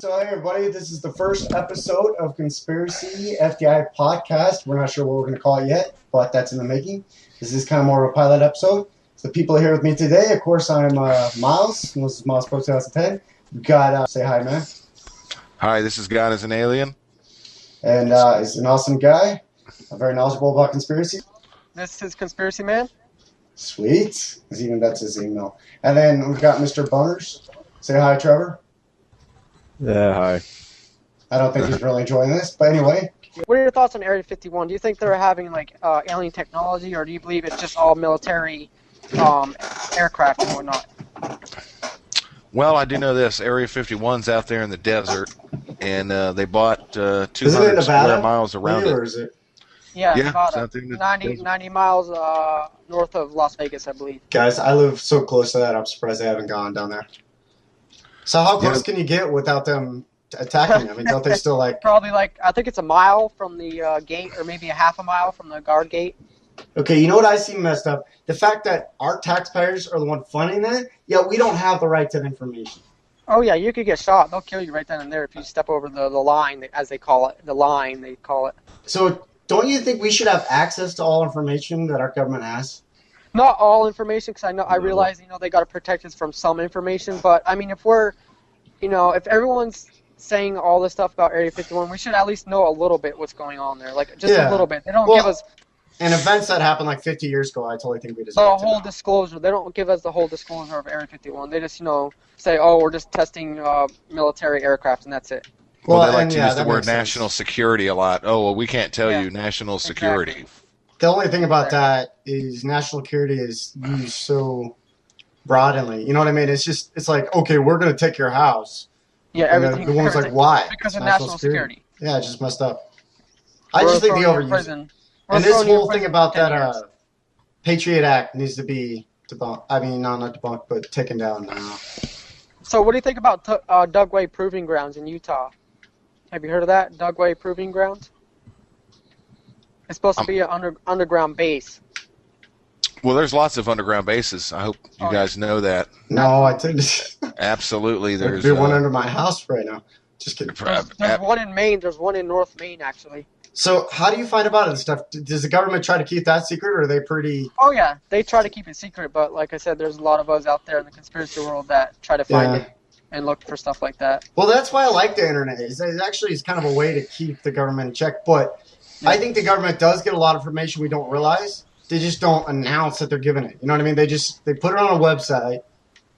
So, hey everybody, this is the first episode of Conspiracy FDI Podcast. We're not sure what we're going to call it yet, but that's in the making. This is kind of more of a pilot episode. So, the people here with me today, of course, I'm Miles, and this is Miles Pro 2010. We've got, say hi, man. Hi, this is God as an Alien. And he's an awesome guy, very knowledgeable about conspiracy. This is Conspiracy Man. Sweet. That's his email. And then we've got Mr. Boners. Say hi, Trevor. Yeah, hi. I don't think he's really enjoying this, but anyway. What are your thoughts on Area 51? Do you think they're having like alien technology, or do you believe it's just all military aircraft and whatnot? Well, I do know this. Area 51's out there in the desert, and they bought 200 square miles around it. Or is it? Yeah, Yeah, Nevada. it's out there in the 90 miles north of Las Vegas, I believe. Guys, I live so close to that, I'm surprised they haven't gone down there. So how close can you get without them attacking? I mean, don't they still like... Probably like, I think it's a mile from the gate, or maybe a half a mile from the guard gate. Okay, you know what I see messed up? The fact that our taxpayers are the one funding that, yet we don't have the right to information. Oh yeah, you could get shot. They'll kill you right then and there if you step over the line, as they call it. The line, they call it. So don't you think we should have access to all information that our government has? Not all information, because I realize, they got to protect us from some information. But I mean, if we're, if everyone's saying all this stuff about Area 51, we should at least know a little bit what's going on there, like just a little bit. They don't give us. And events that happened like 50 years ago, I totally think we deserve the whole disclosure. They don't give us the whole disclosure of Area 51. They just, say, oh, we're just testing military aircraft, and that's it. Well, they like to use the word national security a lot. Oh, well, we can't tell you national security. Exactly. The only thing about that is national security is used so broadly. You know what I mean? It's like, okay, we're going to take your house. Yeah, everything. The woman's like, why? Because of national security. Yeah, it's just messed up. I just think the overuse. And this whole thing about that Patriot Act needs to be debunked. I mean, not debunked, but taken down now. So what do you think about Dugway Proving Grounds in Utah? Have you heard of that? Dugway Proving Ground? It's supposed to be an underground base. Well, there's lots of underground bases. I hope you guys know that. No, I didn't. Absolutely. There's one under my house right now. Just kidding. There's one in Maine. There's one in North Maine, actually. So how do you find about it and stuff? Does the government try to keep that secret, or are they pretty... Oh, yeah. They try to keep it secret, but like I said, there's a lot of us out there in the conspiracy world that try to find it and look for stuff like that. Well, that's why I like the internet. It actually is kind of a way to keep the government in check, but I think the government does get a lot of information we don't realize. They just don't announce that they're giving it. You know what I mean? They put it on a website,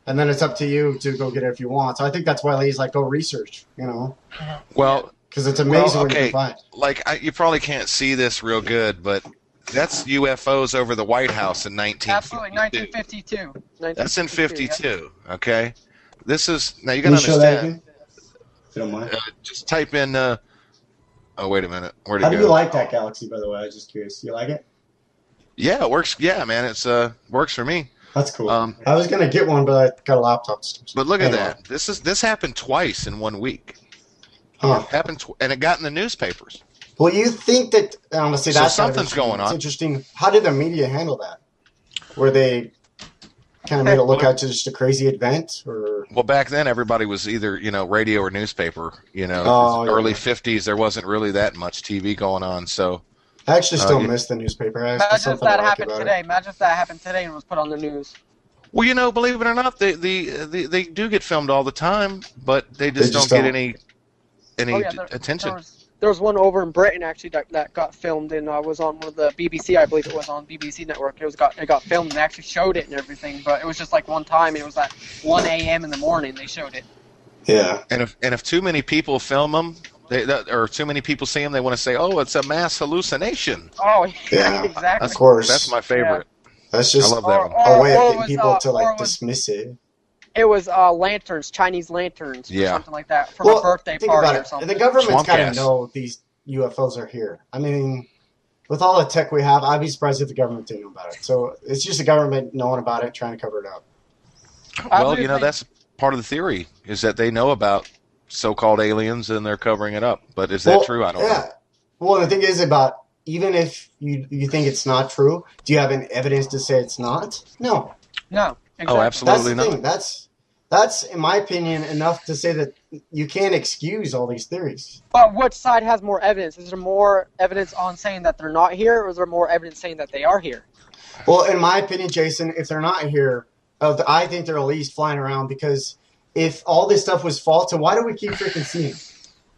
and then it's up to you to go get it if you want. So I think that's why he's like, go research, Well... Because it's amazing what you can find. Like, you probably can't see this real good, but that's UFOs over the White House in 1952. Absolutely, 1952. That's in 52, okay? This is... Now, you got to understand. If you don't mind. Just type in... oh, wait a minute. Where'd it How go? do you like that galaxy, by the way? I was just curious. Do you like it? Yeah, it works. Yeah, man, it's works for me. That's cool. I was going to get one, but I got a laptop. But look at that. This happened twice in 1 week. It happened, and it got in the newspapers. Well, you think that honestly, that's something's going on. It's interesting. How did the media handle that? Were they kind of made it look out to just a crazy event, or? Well, back then everybody was either radio or newspaper. Early 50s, there wasn't really that much TV going on. So I actually still miss the newspaper. Imagine if that happened today. Imagine if that happened today and was put on the news. Well, believe it or not, they do get filmed all the time, but they just don't get any attention. There was one over in Britain actually that got filmed and was on one of the BBC, I believe it was on BBC Network. It got filmed and they actually showed it and everything, but it was just like one time. It was at 1 a.m. in the morning they showed it. Yeah. And if too many people film them, or too many people see them, they want to say, "Oh, it's a mass hallucination." Oh, yeah, exactly. Of course. That's my favorite. Yeah. That's just I love that one. A way of getting people to dismiss it. It was lanterns, Chinese lanterns, or something like that, from a birthday party or something. The government's got to know these UFOs are here. I mean, with all the tech we have, I'd be surprised if the government didn't know about it. So it's just the government knowing about it, trying to cover it up. Well, that's part of the theory, is that they know about so-called aliens and they're covering it up. But is that true? I don't know. Well, the thing is about, even if you think it's not true, do you have any evidence to say it's not? No. No. Exactly. Oh, absolutely That's the not. thing. that's, in my opinion, enough to say that you can't excuse all these theories. But which side has more evidence? Is there more evidence on saying that they're not here, or is there more evidence saying that they are here? Well, in my opinion, Jason, if they're not here, I think they're at least flying around, because if all this stuff was false, then why do we keep freaking seeing them?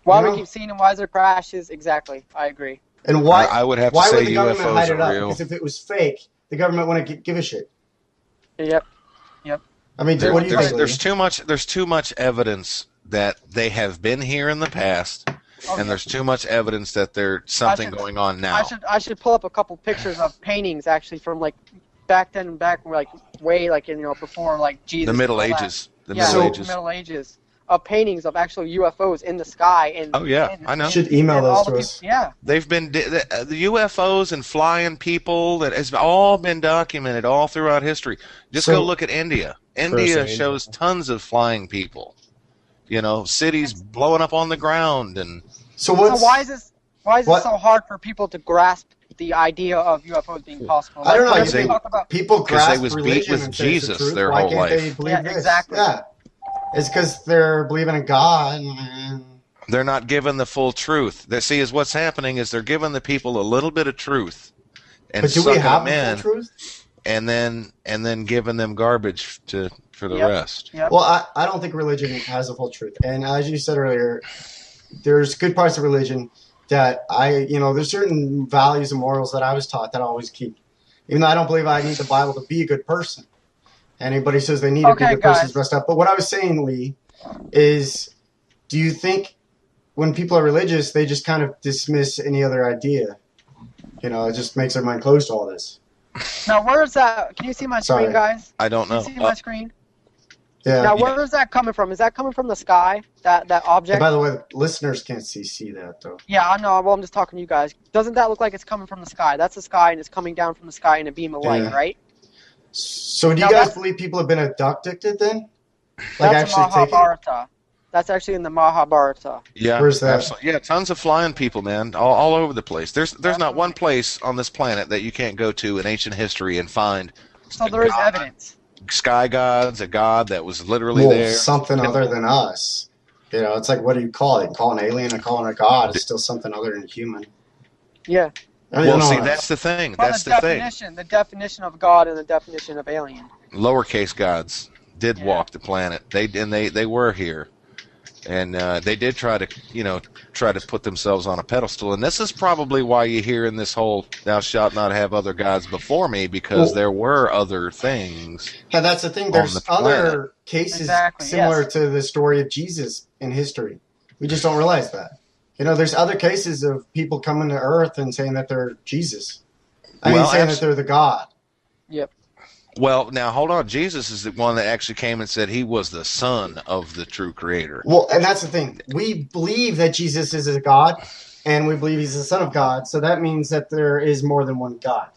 Why do we keep seeing them? Why is there crashes? Exactly. I agree. And why? I would have to why say would the government UFOs hide it are up? real. Because if it was fake, the government wouldn't give a shit. Yep. I mean, what do you think? There's too much evidence that they have been here in the past, and there's too much evidence that there's something going on now. I should pull up a couple pictures of paintings actually from like back then, way before like Jesus. The Middle Ages. The Middle Ages. Of paintings of actual UFOs in the sky. And I know. You should email those to us. Yeah. They've been the UFOs and flying people that has all been documented all throughout history. Just go look at India. India shows tons of flying people. You know, cities blowing up on the ground and. So why is this so hard for people to grasp the idea of UFOs being possible? I don't know. People grasp religion with and Jesus the their why whole can't life. They believe this? Exactly. Yeah. It's because they're believing in God. They're not given the full truth. See, is what's happening is they're giving the people a little bit of truth, and do we have them full truth? And then giving them garbage for the rest. Yep. Well, I don't think religion has a full truth. And as you said earlier, there's good parts of religion that there's certain values and morals that I was taught that I always keep. Even though I don't believe I need the Bible to be a good person. Anybody says they need to be a good person is messed up. But what I was saying, Lee, is do you think when people are religious, they just kind of dismiss any other idea? It just makes their mind closed to all this. Now, where is that? Can you see my screen, guys? I don't know. Can you see my screen? Yeah. Now, where is that coming from? Is that coming from the sky, that object? And by the way, listeners can't see that, though. Yeah, I know. Well, I'm just talking to you guys. Doesn't that look like it's coming from the sky? That's the sky, and it's coming down from the sky in a beam of light, right? So do you guys believe people have been abducted then? That's Mahabharata. That's actually in the Mahabharata. Yeah, where's that? Absolutely. Yeah, tons of flying people, man, all over the place. There's not one place on this planet that you can't go to in ancient history and find. So there is evidence. Sky gods, a god that was literally there. Something other than us. It's like, what do you call it? Call an alien or call it a god? It's still something other than human. Yeah. Well, see, that's the thing. That's the thing. The definition of God and the definition of alien. Lowercase gods did walk the planet. They were here, and they did try to put themselves on a pedestal. And this is probably why you hear in this whole "Thou shalt not have other gods before me," because there were other things. Yeah, that's the thing. There's other cases similar to the story of Jesus in history. We just don't realize that. There's other cases of people coming to Earth and saying that they're Jesus. Saying that they're the God. Yep. Well, now, hold on. Jesus is the one that actually came and said he was the son of the true creator. Well, and that's the thing. We believe that Jesus is a God, and we believe he's the son of God, so that means that there is more than one God.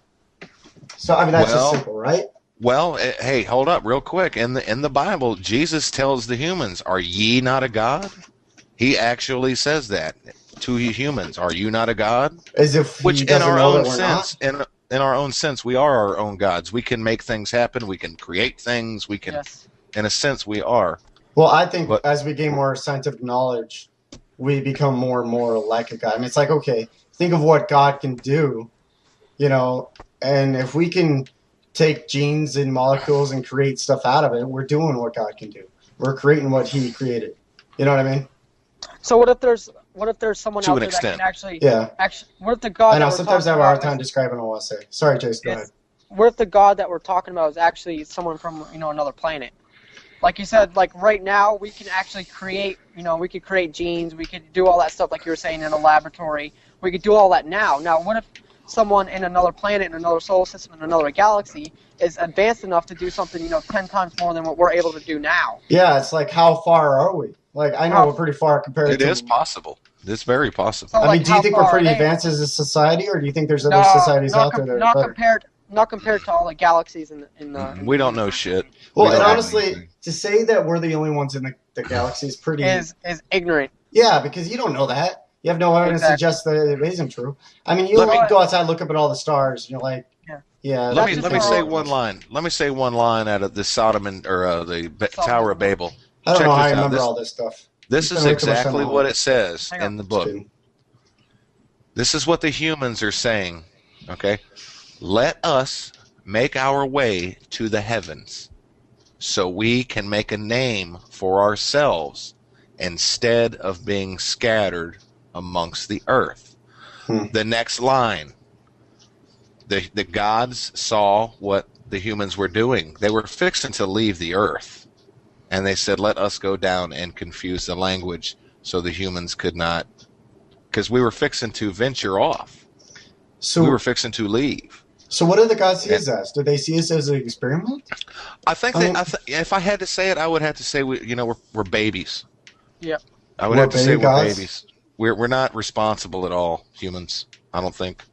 So, that's just simple, right? Well, hey, hold up real quick. In the Bible, Jesus tells the humans, "Are ye not a God?" He actually says that to humans. Are you not a god? As if which, in our own sense, in our own sense, we are our own gods. We can make things happen. We can create things. We can, in a sense, we are. Well, I think as we gain more scientific knowledge, we become more and more like a god. It's like, okay, think of what God can do, and if we can take genes and molecules and create stuff out of it, we're doing what God can do. We're creating what he created. You know what I mean? So what if there's someone out there that can actually what if the God I know sometimes I have a hard time describing what I want to say. Sorry, Jason, go ahead. What if the God that we're talking about is actually someone from another planet? Like you said, like right now we can actually create we could create genes, we could do all that stuff like you were saying in a laboratory. We could do all that now. Now what if someone in another planet, in another solar system, in another galaxy is advanced enough to do something 10 times more than what we're able to do now? Yeah, it's like, how far are we? Like, I know we're pretty far compared to... It is possible. It's very possible. So, do you think we're pretty advanced as a society, or do you think there's other societies out there that are better? Not compared to all the galaxies in the... We don't know shit. Well, and honestly, to say that we're the only ones in the galaxy is pretty... Is ignorant. Yeah, because you don't know that. You have no evidence to suggest that it isn't true. You go outside, look up at all the stars, and you're like, Yeah. Let me That's let me just say how- one line. Let me say one line out of the Sodom. Tower of Babel. I don't Check know how this I out. remember all this stuff. This You is spend way too much time exactly on what it. it says Hang on. in the Just book. kidding. This is what the humans are saying. Okay, let us make our way to the heavens, so we can make a name for ourselves instead of being scattered amongst the earth. The next line. The gods saw what the humans were doing. They were fixing to leave the earth. And they said, let us go down and confuse the language so the humans could not. Because we were fixing to venture off. So We were fixing to leave. So what did the gods see us as? Did they see us as an experiment? I think I mean- if I had to say it, I would have to say we're babies. Yep. I would We're have to say baby we're gods? babies. We're not responsible at all, humans. I don't think.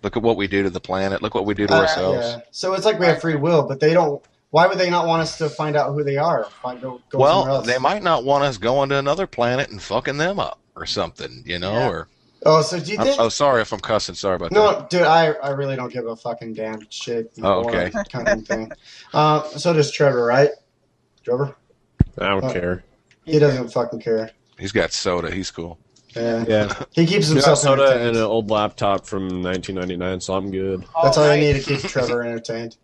Look at what we do to the planet. Look what we do to ourselves. Yeah. So it's like we have free will, but they don't. Why would they not want us to find out who they are? Go somewhere Well, else. they might not want us going to another planet and fucking them up or something, Yeah. Or Oh, so do you think? oh, sorry if I'm cussing. Sorry about that. No, dude, I really don't give a fucking damn shit. Oh, okay. Kind of thing. So does Trevor, right? Trevor? I don't care. He doesn't fucking care. He's got soda. He's cool. Yeah. Yeah. He keeps Got himself soda and entertained. an old laptop from 1999, so I'm good. That's all you nice. need to keep Trevor entertained.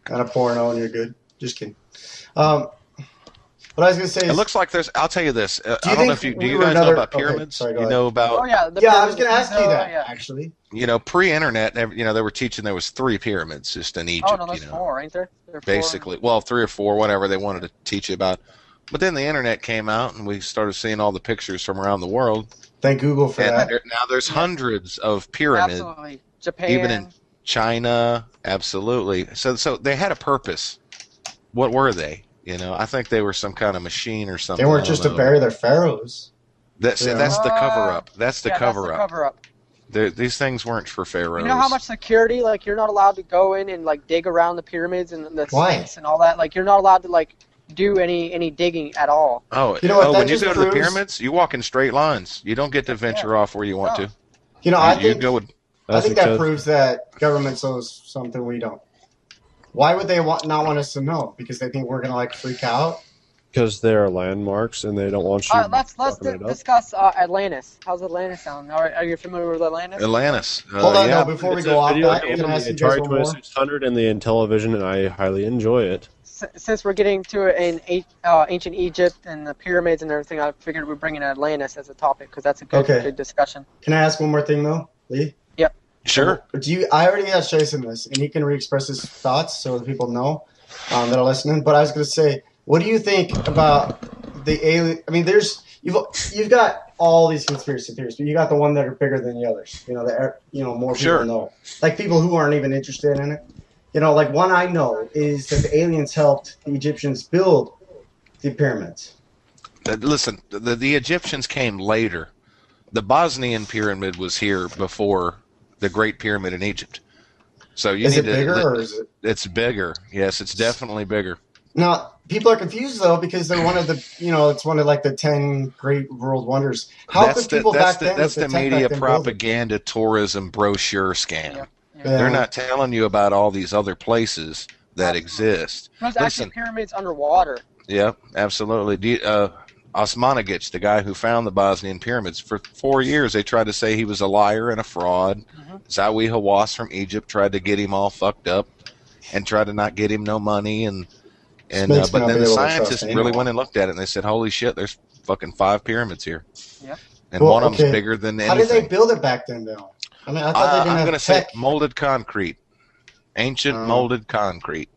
And a porno, and you're good. Just kidding. What I was gonna say is, It looks like there's. I'll tell you this. I you don't know think if you do. we You were guys another- know about okay, pyramids? sorry, go You ahead. know about. Oh yeah. The yeah, I was pyramids, gonna ask you that yeah. actually. Pre-internet. They were teaching there was 3 pyramids just in Egypt. Oh no, there's 4, ain't there? There are 4. Basically, well, 3 or 4, whatever they wanted to teach you about. But then the internet came out, and we started seeing all the pictures from around the world. Thank Google for And that. now there's hundreds of pyramids, Absolutely. Japan. even in China. Absolutely. So they had a purpose. What were they? I think they were some kind of machine or something. They weren't I don't just to know. bury their pharaohs. That's Yeah. that's the cover up. That's the Yeah, cover that's the up. cover up. These things weren't for pharaohs. You know how much security? Like you're not allowed to go in and like dig around the pyramids and the Why? Sphinx and all that. Like you're not allowed to like do any digging at all. Oh, You know what, that when you just go to the proves- pyramids, you walk in straight lines. You don't get to venture off where you want No. to. You know, I You think go with. I think that because- proves that government knows something we don't. Why would they not want us to know? Because they think we're gonna like freak out. Because they're landmarks and they don't want you All right, let's fucking it up. discuss Atlantis. How's Atlantis sound? Are you familiar with Atlantis? Atlantis. Hold on, yeah. no, before we It's go a off video that, game can on I the ask you guys Atari one more? 2600 and the Intellivision, and I highly enjoy it. Since we're getting to it in ancient Egypt and the pyramids and everything, I figured we'd bring in Atlantis as a topic because that's a Okay. good discussion. Can I ask one more thing though, Lee? Sure. I already asked Jason this, and he can re-express his thoughts so that people know that are listening. But I was going to say, what do you think about the alien? I mean, you've got all these conspiracy theories, but you got the one that are bigger than the others. More people Sure. know, like people who aren't even interested in it. Like one I know is that the aliens helped the Egyptians build the pyramids. Listen, the Egyptians came later. The Bosnian pyramid was here before the Great Pyramid in Egypt. So you Is need it bigger to. or is it? It's bigger. Yes, it's definitely bigger. Now, people are confused though because they're one of the, it's one of like the 10 great world wonders. How could people back then? That's with the tech media back then build it? propaganda tourism brochure scam. Yeah. They're not telling you about all these other places that exist. There's Listen, actually pyramids underwater. yeah, absolutely. Osmanagich, the guy who found the Bosnian pyramids, for 4 years they tried to say he was a liar and a fraud. Zawi Hawass from Egypt tried to get him all fucked up and tried to not get him no money. Smith's But not then be the able to trust scientists really anyone. went and looked at it and they said, holy shit, there's fucking 5 pyramids here. Yep. And Well, one of okay. them's bigger than How did they anything. build it back then, though? I mean, I thought they didn't I'm have going to say tech. molded concrete. Ancient molded concrete.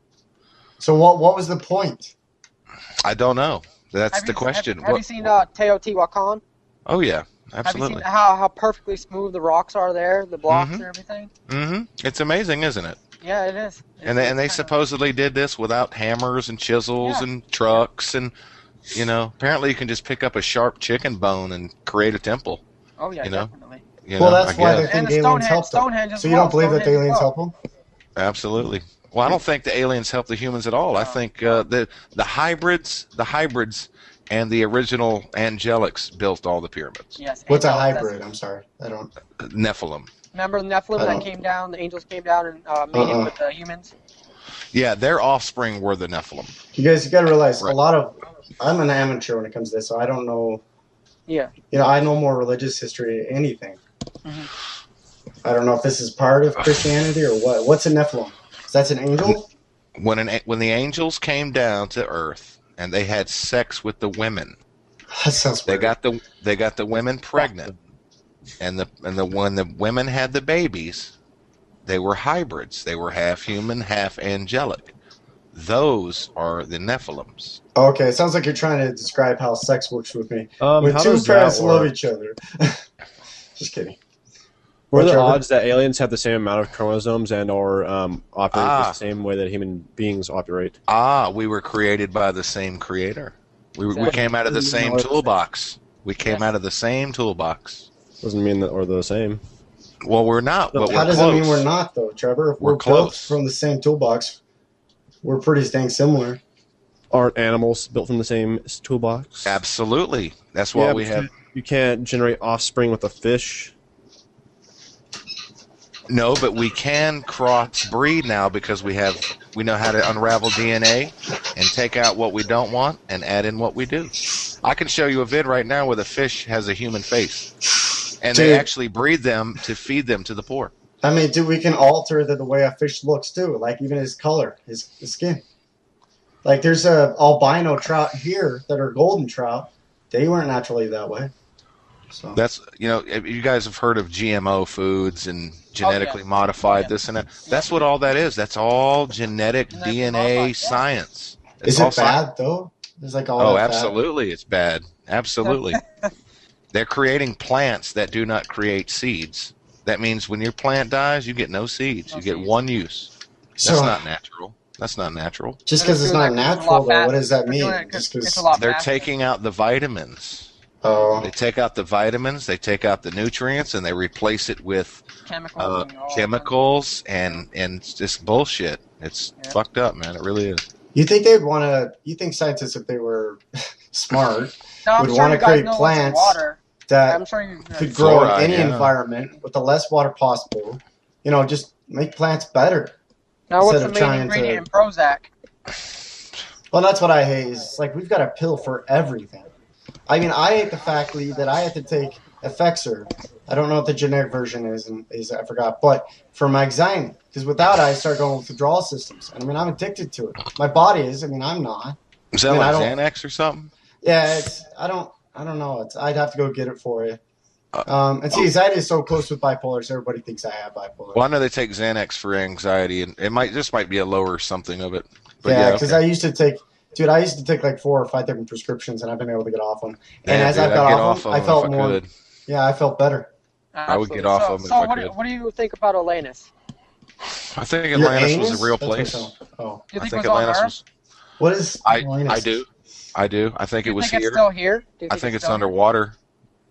So what was the point? I don't know. That's Have the you- question. Have you seen Teotihuacan? Oh, yeah. Have Absolutely. you seen how perfectly smooth the rocks are there, the blocks and everything? It's amazing, isn't it? Yeah, it is. And they supposedly did this without hammers and chisels Yeah. and trucks and, apparently you can just pick up a sharp chicken bone and create a temple. Oh yeah, you know? definitely. Well, that's why they guess. And think the aliens helped them. Stonehenge as So you don't believe that the Stonehenge aliens as well. help them? Absolutely. Well, I don't think the aliens help the humans at all. I think the hybrids and the original angelics built all the pyramids. Yes. What's a angels, hybrid? I'm sorry. I don't. Nephilim. Remember the Nephilim that came down? The angels came down and mated with the humans. Yeah, their offspring were the Nephilim. You guys, you got to realize Right. a lot of. I'm an amateur when it comes to this, so I don't know. Yeah. You know, I know more religious history than anything. I don't know if this is part of Christianity or what. What's a Nephilim? That's an angel? When the angels came down to Earth and they had sex with the women, That sounds they weird. got the women pregnant, and when the women had the babies, they were hybrids. They were half human, half angelic. Those are the Nephilims. Okay, it sounds like you're trying to describe how sex works with me. When How two does that parents love work? each other. Just kidding. What are the Trevor? odds that aliens have the same amount of chromosomes and or operate the same way that human beings operate? We were created by the same creator. We Exactly. came out of the same No, toolbox. We came Yes. out of the same toolbox. Doesn't mean that we're the same. Well, we're not, but How we're does close. it mean we're not, though, Trevor? If We're built close. from the same toolbox, we're pretty dang similar. Aren't animals built from the same toolbox? Absolutely. That's why Yeah, we but have. You can't generate offspring with a fish. No, but we can crossbreed now because we know how to unravel DNA and take out what we don't want and add in what we do. I can show you a vid right now where the fish has a human face, and they Dude. actually breed them to feed them to the poor. I mean, dude, we can alter the way a fish looks, too. Like, even his color, his skin. Like, there's a albino trout here that are golden trout. They weren't naturally that way. So That's if you guys have heard of GMO foods and genetically modified this and that. That's what all that is. That's all genetic Genetically DNA modified, yeah. science. is all it bad, though? It's like all Oh, that fat. absolutely, it's bad. Absolutely. They're creating plants that do not create seeds. That means when your plant dies, you get no seeds. No You get seeds. one use. That's So, not natural. That's not natural. just because it's not natural, though, what does that mean? Just It's a 'cause- lot They're faster. taking out the vitamins. Oh, They take out the vitamins, they take out the nutrients, and they replace it with chemicals. And all chemicals and just bullshit. It's fucked up, man. It really is. you think they'd want to? You think scientists, if they were smart, No, I'm would sure wanna you guys create know what's in plants water. that I'm sure you could grow in Fluoride, any yeah. environment with the less water possible? You know, just make plants better. Now, what's instead the of main trying ingredient in Prozac? Well, that's what I hate. Is like we've got a pill for everything. I mean, I hate the fact Lee, that I have to take Effexor. I don't know what the generic version is I forgot. But for my anxiety, because without it, I start going with withdrawal systems. And I mean, I'm addicted to it. My body is. I mean, I'm not. Is that I mean, I like don't- Xanax or something? Yeah, it's. I don't know. I'd have to go get it for you. And see, anxiety is so close with bipolar, so everybody thinks I have bipolar. Well, I know they take Xanax for anxiety, and it might be a lower something of it. But Yeah, yeah, because okay. I used to take like 4 or 5 different prescriptions, and I've been able to get off them. And Yeah, as dude, I've I'd got get off them, I if felt more. could. Yeah, I felt better. I would get off of them if I So, could. what do you think about Atlantis? I think Your Atlantis anus? was a real That's what place. it sounds- Oh, Do you I think think it was on Atlantis Earth? was. what is? I Atlantis? do. I think Do it you was think here. it's still here? Do you I think it's still here? underwater.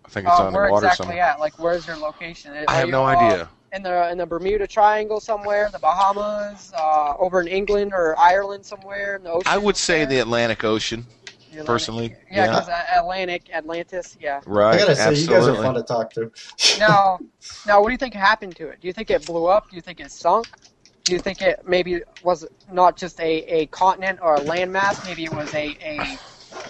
I think it's Where underwater exactly somewhere. at? Like, where's your location? I have no idea. In the Bermuda Triangle somewhere, the Bahamas, over in England or Ireland somewhere in the ocean. I would say the somewhere? Atlantic Ocean, The Atlantic- personally. Yeah, Yeah. because Atlantis, yeah. Right. I gotta say, you guys are absolutely. fun to talk to. Now, what do you think happened to it? Do you think it blew up? Do you think it sunk? Do you think it maybe was not just a continent or a landmass? Maybe it was a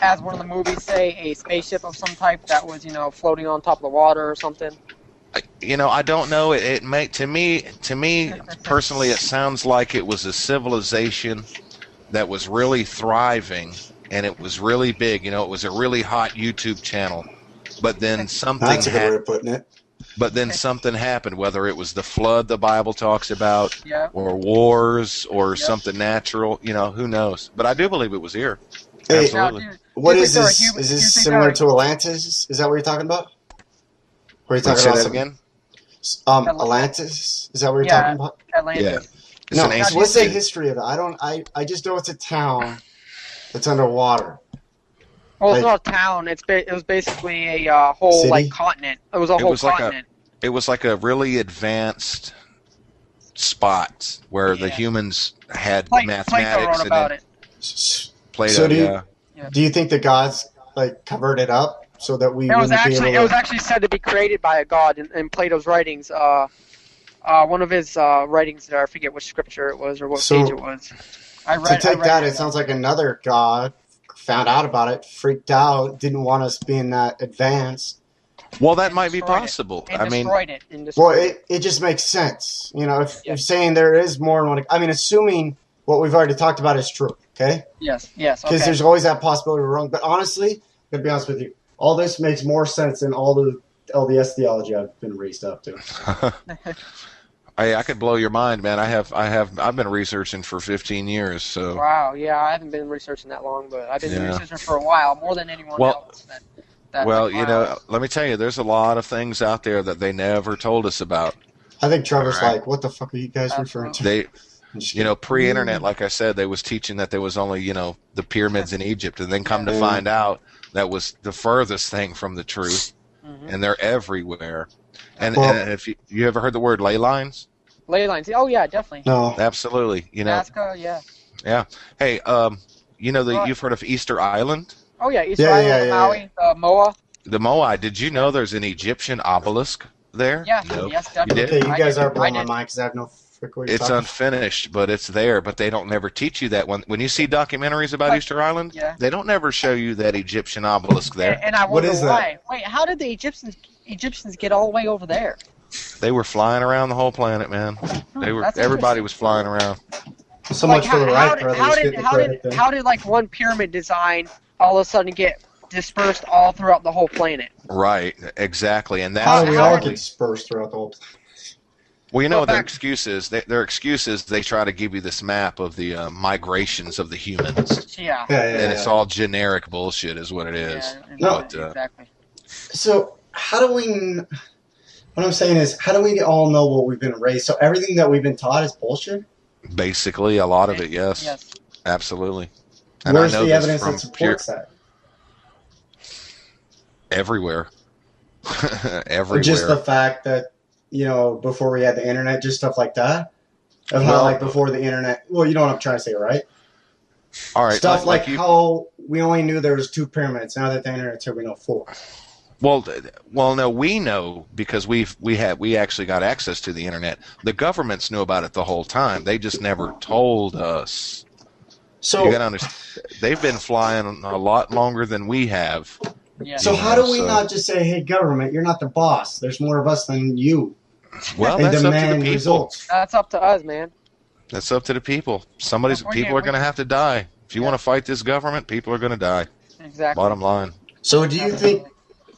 as one of the movies say, a spaceship of some type that was, floating on top of the water or something. I don't know. It may to me personally, it sounds like it was a civilization that was really thriving and it was really big. It was a really hot YouTube channel, but then something That's a good way of putting it. But then something happened, whether it was the flood the Bible talks about, Yeah. or wars, or Yep. something natural. Who knows? But I do believe it was here. Hey, Absolutely. Now, What do you is think this? there are Is do you this think similar there to Atlantis? Is that what you're talking about? Or are you Wait, talking say about that something? again? Atlantis? Is that what you're Yeah. talking about? Atlantis? Yeah. It's No. an ancient What's the city. history of it? I just know it's a town that's underwater. Well, it's Like- not a town. It was basically a whole City? continent. It was a It whole was like continent. It was like a really advanced spot where the Yeah. humans had Plato mathematics wrote and about then it. Plato. So do you- yeah. Do you think the gods covered it up so that we It was wouldn't be able to? actually said to be created by a god in Plato's writings. One of his writings there. I forget which scripture it was or what page it was. To take that, it sounds like another god found out about it, freaked out, didn't want us being that advanced. Well, that might be possible. It just makes sense. You know, if you're saying there is more than one, I mean, assuming what we've already talked about is true, okay? Yes. Because there's always that possibility we're wrong. But honestly, I'm gonna be honest with you, all this makes more sense than all the LDS theology I've been raised up to. I could blow your mind, man. I've been researching for 15 years, so. Wow, yeah, I haven't been researching that long, but I've been researching for a while, more than anyone else. You know, let me tell you, there's a lot of things out there that they never told us about. I think Trevor's like, what the fuck are you guys referring to? You know, pre-internet, like I said, they was teaching that there was only, you know, the pyramids in Egypt, and then come to find out that was the furthest thing from the truth, and they're everywhere. And if you ever heard the word ley lines? Ley lines. Oh yeah, definitely. No. Absolutely. You know. Alaska, yeah. Yeah. Hey, you know you've heard of Easter Island? Oh yeah, Easter Island, Maui, Moa. The Moai. Did you know there's an Egyptian obelisk there? Yeah. Nope. Yes, definitely. You did? Okay, you guys are blowing my mind because I have no frick what you're It's talking unfinished, but it's there. But they don't never teach you that when you see documentaries about Easter Island. Yeah. They don't never show you that Egyptian obelisk there. And I wonder what is why. Wait, how did the Egyptians get all the way over there? They were flying around the whole planet, man. Everybody was flying around. So much for the Wright brothers. How did like one pyramid design all of a sudden get dispersed all throughout the whole planet? Right, exactly, and that's how we all get dispersed throughout the whole planet. Well, you know what their excuse is? Their excuse is they try to give you this map of the migrations of the humans. Yeah. And it's all generic bullshit is what it is. Yeah, exactly. So how do we... What I'm saying is, how do we all know what we've been raised? So everything that we've been taught is bullshit? Basically, a lot of it, yes. Yes. Absolutely. And where's the evidence that supports that? Everywhere. Everywhere. Just the fact that, you know, before we had the internet, just stuff like that? Of how, like, before the internet... Well, you know what I'm trying to say, right? All right. Stuff like how we only knew there was 2 pyramids. Now that the internet's here, we know 4. Well, no, we know because we actually got access to the internet. The governments knew about it the whole time. They just never told us. So you gotta understand, they've been flying a lot longer than we have. Yeah. So how do we not just say, "Hey, government, you're not the boss. There's more of us than you." Well, that's up to the people. Results. That's up to us, man. That's up to the people. People are going to have to die. If you want to fight this government, people are going to die. Exactly. Bottom line. So do you think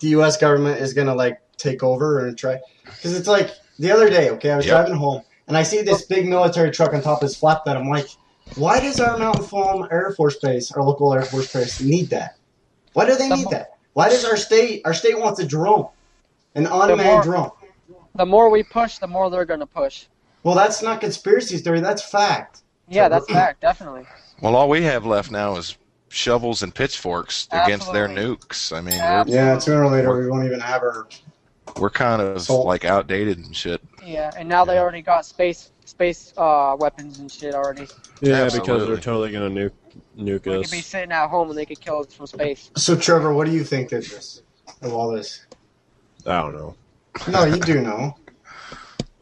the U.S. government is going to, like, take over and try? Because it's like, the other day, okay, I was driving home, and I see this big military truck on top of this flatbed. I'm like, why does our Mountain Foam Air Force Base, our local Air Force Base, need that? Why do they need that? Why does our state wants a drone, an unmanned drone? The more we push, the more they're going to push. Well, that's not conspiracy theory, that's fact. Yeah, that's fact, definitely. Well, all we have left now is shovels and pitchforks against their nukes. I mean, sooner or later we won't even have our... We're kind of like outdated and shit. Yeah, and now they already got space weapons and shit already. Yeah, because they're totally going to nuke us. We could be sitting at home and they could kill us from space. So, Trevor, what do you think of this? Of all this? I don't know. No, you do know.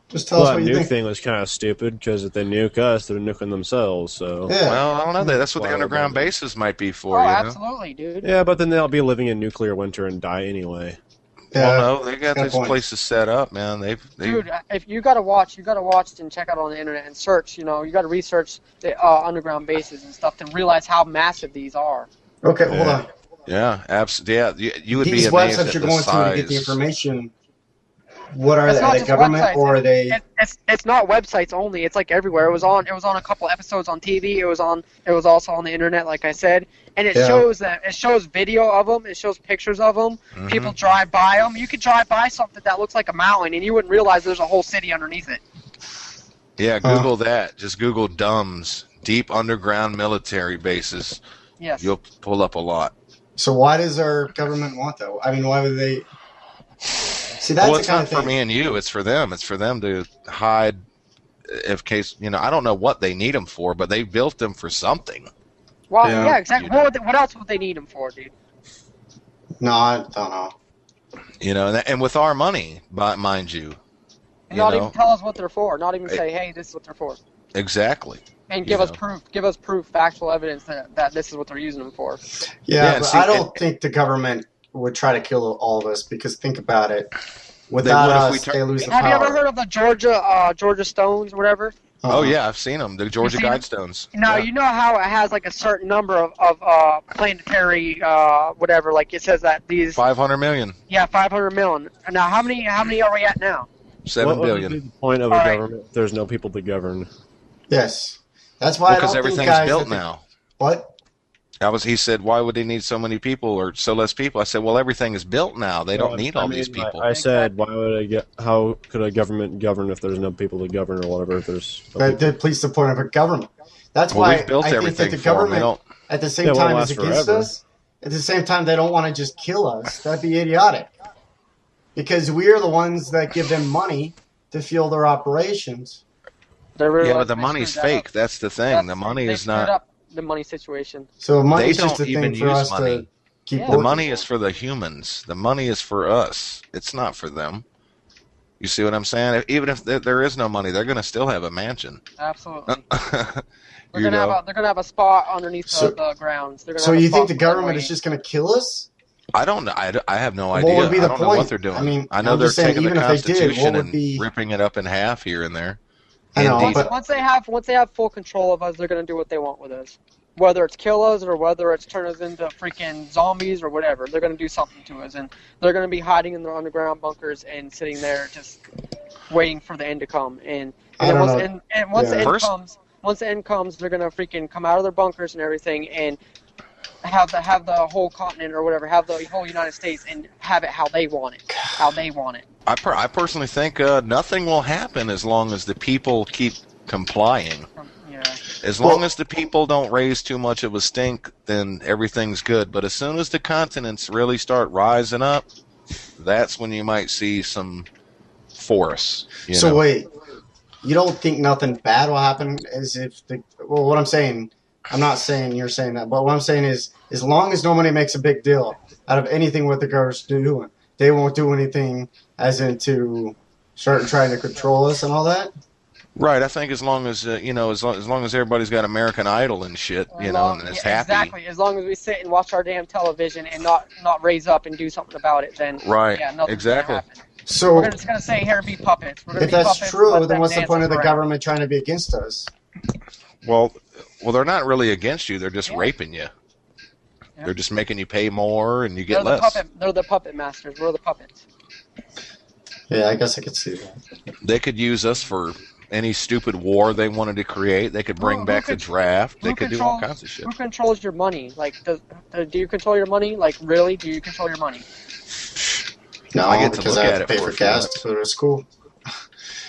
Just tell us what you think. The nuke thing was kind of stupid, because if they nuke us, they're nuking themselves, so... Yeah. Well, I don't know. That's what the underground bases might be for, you know? Absolutely, dude. Yeah, but then they'll be living in nuclear winter and die anyway. Yeah, well, no, they got these places set up, man. Dude, if you gotta watch and check out on the internet and search. You know, you gotta research the underground bases and stuff to realize how massive these are. Okay, hold on. Yeah, absolutely. Yeah, you would these be amazed websites at you're the going size. to get the information. What are they? Are they government websites. or are they? It's not websites only. It's like everywhere. It was on a couple episodes on TV. It was also on the internet, like I said. And it shows video of them. It shows pictures of them. Mm-hmm. People drive by them. You could drive by something that looks like a mountain, and you wouldn't realize there's a whole city underneath it. Yeah, Google that. Just Google DUMBs, deep underground military bases. Yes. You'll pull up a lot. So why does our government want that? I mean, why would they? See, that's it's not for me and you. It's for them. It's for them to hide, in case I don't know what they need them for, but they built them for something. Well, yeah exactly. What else would they need them for, dude? No, I don't know. And with our money, mind you. And not even tell us what they're for. Not even say, hey, this is what they're for. Exactly. And give us proof. Give us proof, factual evidence that this is what they're using them for. Yeah, but I don't think the government would try to kill all of us because think about it. Without us, they lose the power. Have you ever heard of the Georgia Stones or whatever? Oh yeah, I've seen them. The Georgia Guidestones. Now you know how it has like a certain number of planetary whatever. Like it says that these 500 million. Yeah, 500 million. Now how many are we at now? 7 billion. What would be the point of a government if there's no people to govern? Yes, that's why because everything's built now. What? He said, why would they need so many people or so less people? I said, well, everything is built now. They don't need all these people. I said, how could a government govern if there's no people to govern or whatever? If there's that depletes the point of a government. That's why we've built I think everything that the government, at the same time, is against us. At the same time, they don't want to just kill us. That'd be idiotic. Because we are the ones that give them money to fuel their operations. Yeah, but the money's fake. That's the thing. The money is not. The money situation. So money's just a thing for us to keep working. The money is for the humans. The money is for us. It's not for them. You see what I'm saying? Even if there is no money, they're going to still have a mansion. Absolutely. They're going to have a spot underneath the grounds. So you think the government is just going to kill us? I don't know. I have no idea. What would be the point? Know what they're doing. I mean, I know they're taking the Constitution and ripping it up in half here and there. I know, but once they have full control of us, they're going to do what they want with us. Whether it's kill us or whether it's turn us into freaking zombies or whatever, they're going to do something to us, and they're going to be hiding in their underground bunkers and sitting there just waiting for the end to come. And once the end comes, they're going to freaking come out of their bunkers and everything and have the whole continent or whatever, have the whole United States and have it how they want it. I personally think nothing will happen as long as the people keep complying. Yeah. As long as the people don't raise too much of a stink, then everything's good. But as soon as the continents really start rising up, that's when you might see some force. So wait, you don't think nothing bad will happen? What I'm saying, I'm not saying you're saying that, but what I'm saying is, as long as nobody makes a big deal out of anything what the government's doing, they won't do anything as in to start trying to control us and all that. Right, I think as long as as long as everybody's got American Idol and shit, and is happy. Exactly. As long as we sit and watch our damn television and not raise up and do something about it, then nothing's gonna happen. So we're just gonna sit here and be puppets. If that's true, then what's the point of the government trying to be against us? Well, they're not really against you. They're just raping you. Yeah. They're just making you pay more and you get less. They're the puppet masters. We're the puppets. Yeah, I guess I could see that. They could use us for any stupid war they wanted to create. They could bring back the draft. They could do all kinds of shit. Who controls your money? Like, do you control your money? Like, really? Do you control your money? No, I get because I have to pay for gas to go to school.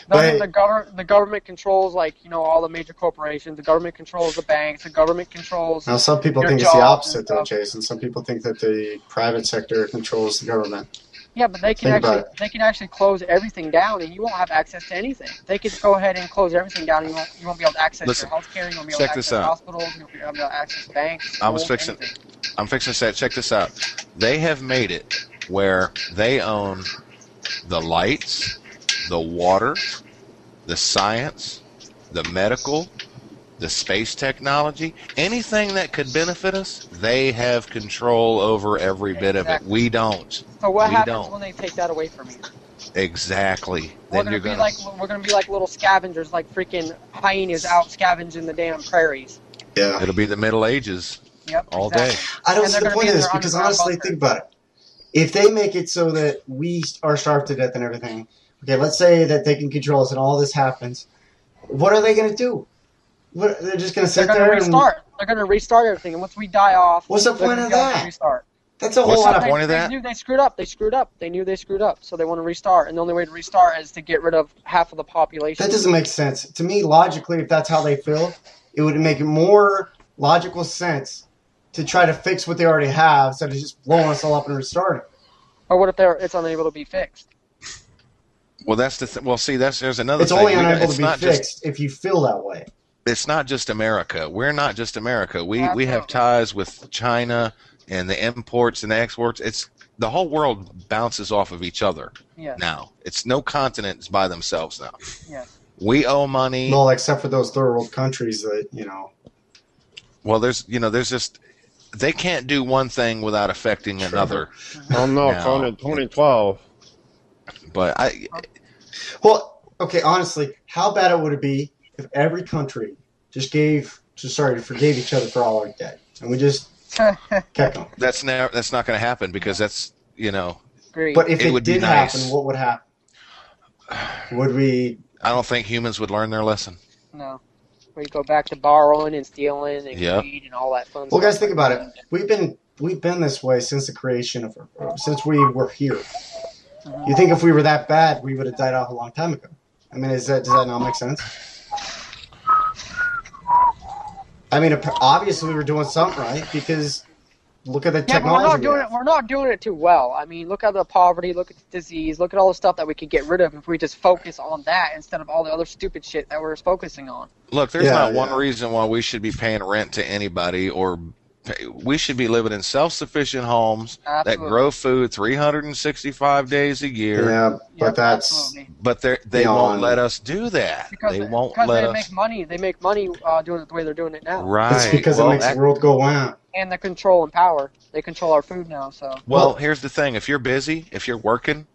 The government controls, like, all the major corporations. The government controls the banks. The government controls. Now, some people think it's the opposite, though, Jason. Some people think that the private sector controls the government. Yeah, but they can actually close everything down, and you won't have access to anything. They could go ahead and close everything down, and you won't be able to access your health care. You won't be able to access hospitals. You won't be able to access banks. I'm fixing to say, check this out. They have made it where they own the lights, the water, the science, the medical, the space technology, anything that could benefit us, they have control over every bit of it. We don't. So what happens when they take that away from you? Exactly. We're gonna be like little scavengers, like freaking hyenas out scavenging the damn prairies. Yeah. It'll be the Middle Ages. Yep. All day. I don't see the point of this because honestly, think about it. If they make it so that we are starved to death and everything, okay, let's say that they can control us and all this happens, what are they going to do? They're just going to sit there They're going to restart everything, and once we die off, what's the point of that? Restart. That's a whole lot of point of that. They knew they screwed up. They knew they screwed up, so they want to restart. And the only way to restart is to get rid of half of the population. That doesn't make sense to me. Logically, if that's how they feel, it would make more logical sense to try to fix what they already have instead of just blowing us all up and restarting. Or what if it's unable to be fixed? Well, that's the well. See, there's another. It's only unable to be fixed if you feel that way. It's not just America. We're not just America. We have ties with China and the imports and the exports. the whole world bounces off of each other now. It's no continents by themselves now. Yeah. We owe money. Well, except for those third world countries that, you know. Well, there's just, they can't do one thing without affecting another. Oh no, 2012. But Well, okay, honestly, how bad would it be if every country just forgave each other for all our debt, and we just kept them? that's not going to happen, because that's, you know. Great. But if it did nice. happen, what would happen? Would we? I don't think humans would learn their lesson. No. We go back to borrowing and stealing and greed and all that fun stuff. Well, guys, think about it. We've been this way since the creation of, since we were here. You think if we were that bad, we would have died off a long time ago? I mean, does that not make sense? I mean, obviously we're doing something right, because look at the technology. But we're not doing it too well. I mean, look at the poverty, look at the disease, look at all the stuff that we could get rid of if we just focus on that instead of all the other stupid shit that we're focusing on. Look, there's not one reason why we should be paying rent to anybody, or we should be living in self-sufficient homes that grow food 365 days a year. Yeah, but but they won't let us do that. Because they won't let they us. Make money. They make money doing it the way they're doing it now. Right. It's because it makes the world go on. And the control and power. They control our food now. So. Well, here's the thing: if you're busy, if you're working,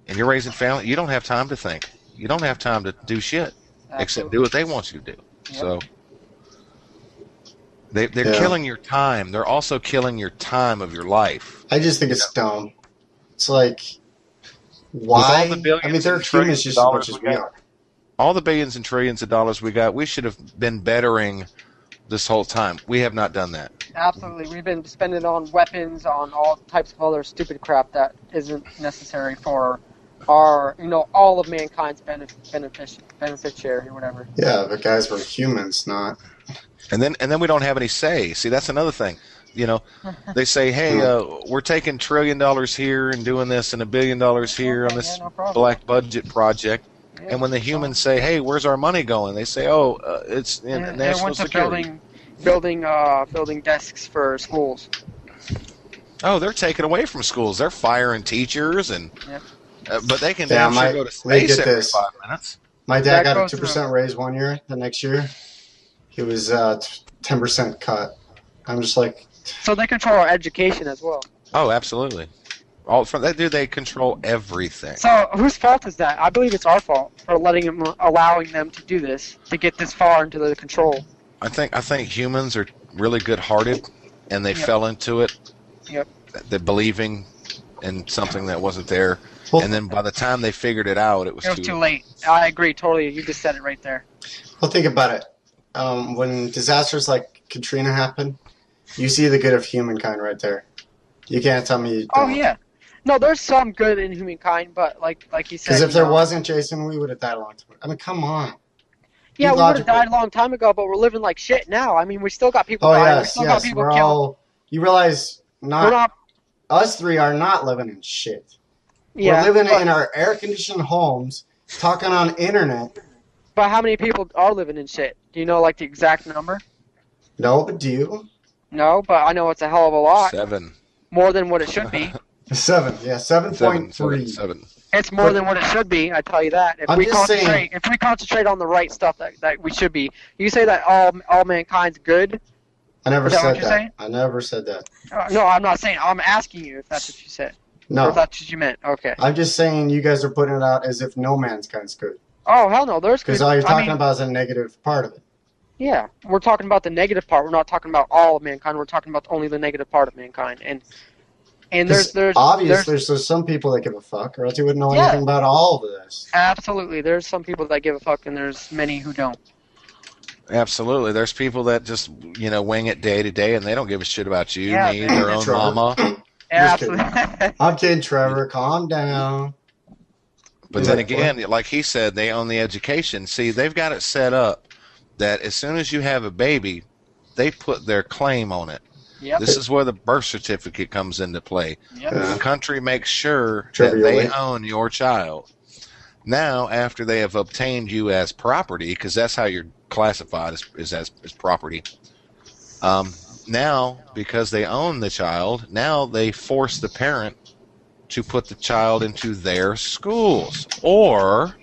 and you're raising family, you don't have time to think. You don't have time to do shit except do what they want you to do. Yep. So. They're killing your time. They're also killing your time of your life. I just think it's dumb. It's like, why? With all the billions I mean, they're humans just as much as we are. All the billions and trillions of dollars we got, we should have been bettering this whole time. We have not done that. Absolutely. We've been spending on weapons, on all types of other stupid crap that isn't necessary for our, all of mankind's beneficiary or whatever. Yeah, but guys, we're humans, not... And then we don't have any say. See, that's another thing. They say, hey, we're taking $1 trillion here and doing this and $1 billion here on this black budget project. Yeah, and when the humans say, hey, where's our money going? They say, it's in national security. Building desks for schools. Oh, they're taking away from schools. They're firing teachers, and but they can damn sure go to space every 5 minutes. My dad got a 2% raise one year. The next year, it was 10% cut. I'm just like... So they control our education as well. Oh, absolutely. They control everything. So whose fault is that? I believe it's our fault for allowing them to do this, to get this far into the control. I think humans are really good-hearted, and they fell into it. Yep. They're believing in something that wasn't there, and then by the time they figured it out, it was too late. I agree totally. You just said it right there. Well, think about it. When disasters like Katrina happen, you see the good of humankind right there. You can't tell me you don't. Oh, yeah. No, there's some good in humankind, but like you said... Because if there wasn't, Jason, we would have died a long time ago. I mean, come on. Yeah, we would have died a long time ago, but we're living like shit now. I mean, we still got people dying. We still got people killed. You realize us three are not living in shit. Yeah, we're living in our air-conditioned homes, talking on internet. But how many people are living in shit? Do you know, like, the exact number? No, but do you? No, but I know it's a hell of a lot. 7. More than what it should be. 7, yeah, 7.3. 7. It's more than what it should be, I tell you that. If we concentrate on the right stuff that we should be. You say that all mankind's good? I never said that. I never said that. No, I'm not saying. I'm asking you if that's what you said. No. Or if that's what you meant. Okay. I'm just saying you guys are putting it out as if no man's kind's good. Oh, hell no. There's because all you're talking about is a negative part of it. Yeah. We're talking about the negative part. We're not talking about all of mankind. We're talking about only the negative part of mankind. And there's some people that give a fuck, or else you wouldn't know anything about all of this. Absolutely. There's some people that give a fuck, and there's many who don't. Absolutely. There's people that just, wing it day to day, and they don't give a shit about you, me, their own mama. Absolutely. I'm kidding, Trevor. Calm down. But then again, like he said, they own the education. See, they've got it set up that as soon as you have a baby, they put their claim on it. Yep. This is where the birth certificate comes into play. Yep. The country makes sure that they own your child. Now, after they have obtained you as property, because that's how you're classified as property. Now, because they own the child, now they force the parent to put the child into their schools, or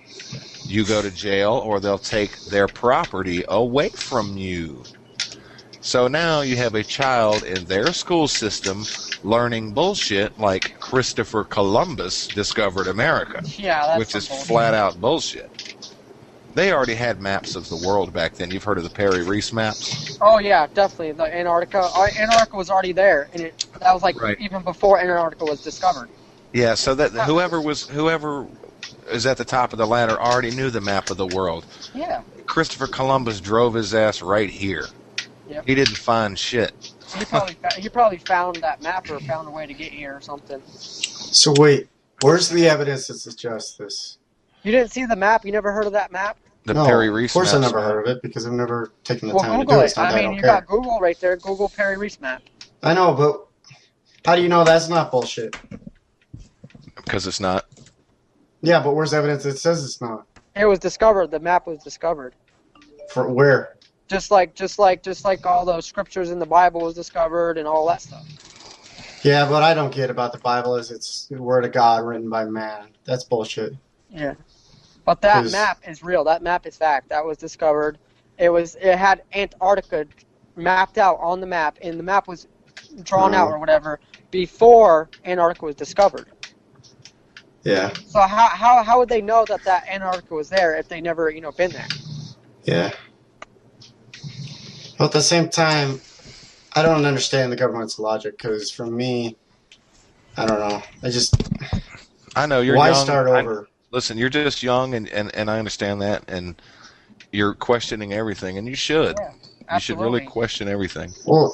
you go to jail, or they'll take their property away from you. So now you have a child in their school system learning bullshit like Christopher Columbus discovered America, Yeah, that's which is some bullshit. flat out bullshit. They already had maps of the world back then. You've heard of the Perry Reese maps? Oh yeah, definitely. The Antarctica. Antarctica was already there, and that was like Right. even before Antarctica was discovered. Yeah, so that whoever is at the top of the ladder already knew the map of the world. Yeah. Christopher Columbus drove his ass right here. Yep. He didn't find shit. So he probably found that map or found a way to get here or something. So wait, where's the evidence that suggests this? You didn't see the map? You never heard of that map? The No, Perry Reese of course I maps, never man. heard of it because I've never taken the Well, time to Google do it. it. It's not I that I mean, don't you care. got Google right there. Google Perry Reese map. I know, but how do you know that's not bullshit? Because it's not. Yeah, but where's evidence that says it's not? It was discovered. The map was discovered. For where? Just like all those scriptures in the Bible was discovered and all that stuff. Yeah, but I don't get about the Bible as it's the word of God written by man. That's bullshit. Yeah. But that 'Cause- map is real. That map is fact. That was discovered. It had Antarctica mapped out on the map, and the map was drawn out or whatever before Antarctica was discovered. Yeah, So how would they know that Antarctica was there if they never been there? yeah. But at the same time, I don't understand the government's logic because for me, I don't know. I know you're why young. start over? Listen, you're just young, and I understand that, and you're questioning everything, and you should. Yeah, You should really absolutely. question everything. Well,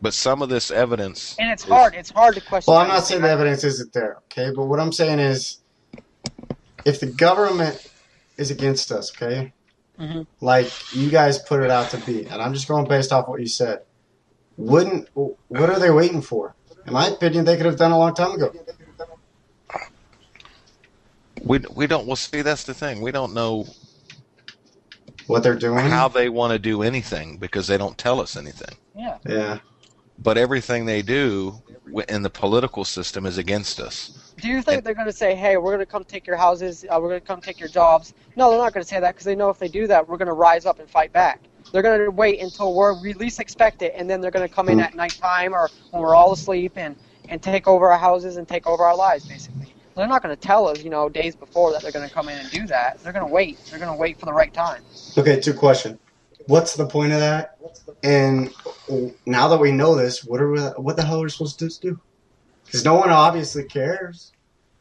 But some of this evidence... And it's hard. It's hard to question. well, I'm not saying the evidence isn't there, okay? But what I'm saying is, if the government is against us, okay, like you guys put it out to be, and I'm just going based off what you said, what are they waiting for? In my opinion, they could have done a long time ago. We don't... Well, see, that's the thing. We don't know What they're doing? how they want to do anything because they don't tell us anything. Yeah. Yeah. But everything they do in the political system is against us. Do you think they're going to say, hey, we're going to come take your houses, we're going to come take your jobs? No, they're not going to say that because they know if they do that, we're going to rise up and fight back. They're going to wait until we least expect it, and then they're going to come in at nighttime or when we're all asleep and take over our houses and take over our lives, basically. They're not going to tell us, days before that they're going to come in and do that. They're going to wait. They're going to wait for the right time. Okay, 2 questions. What's the point of that? And now that we know this, what the hell are we supposed to do? Because no one obviously cares.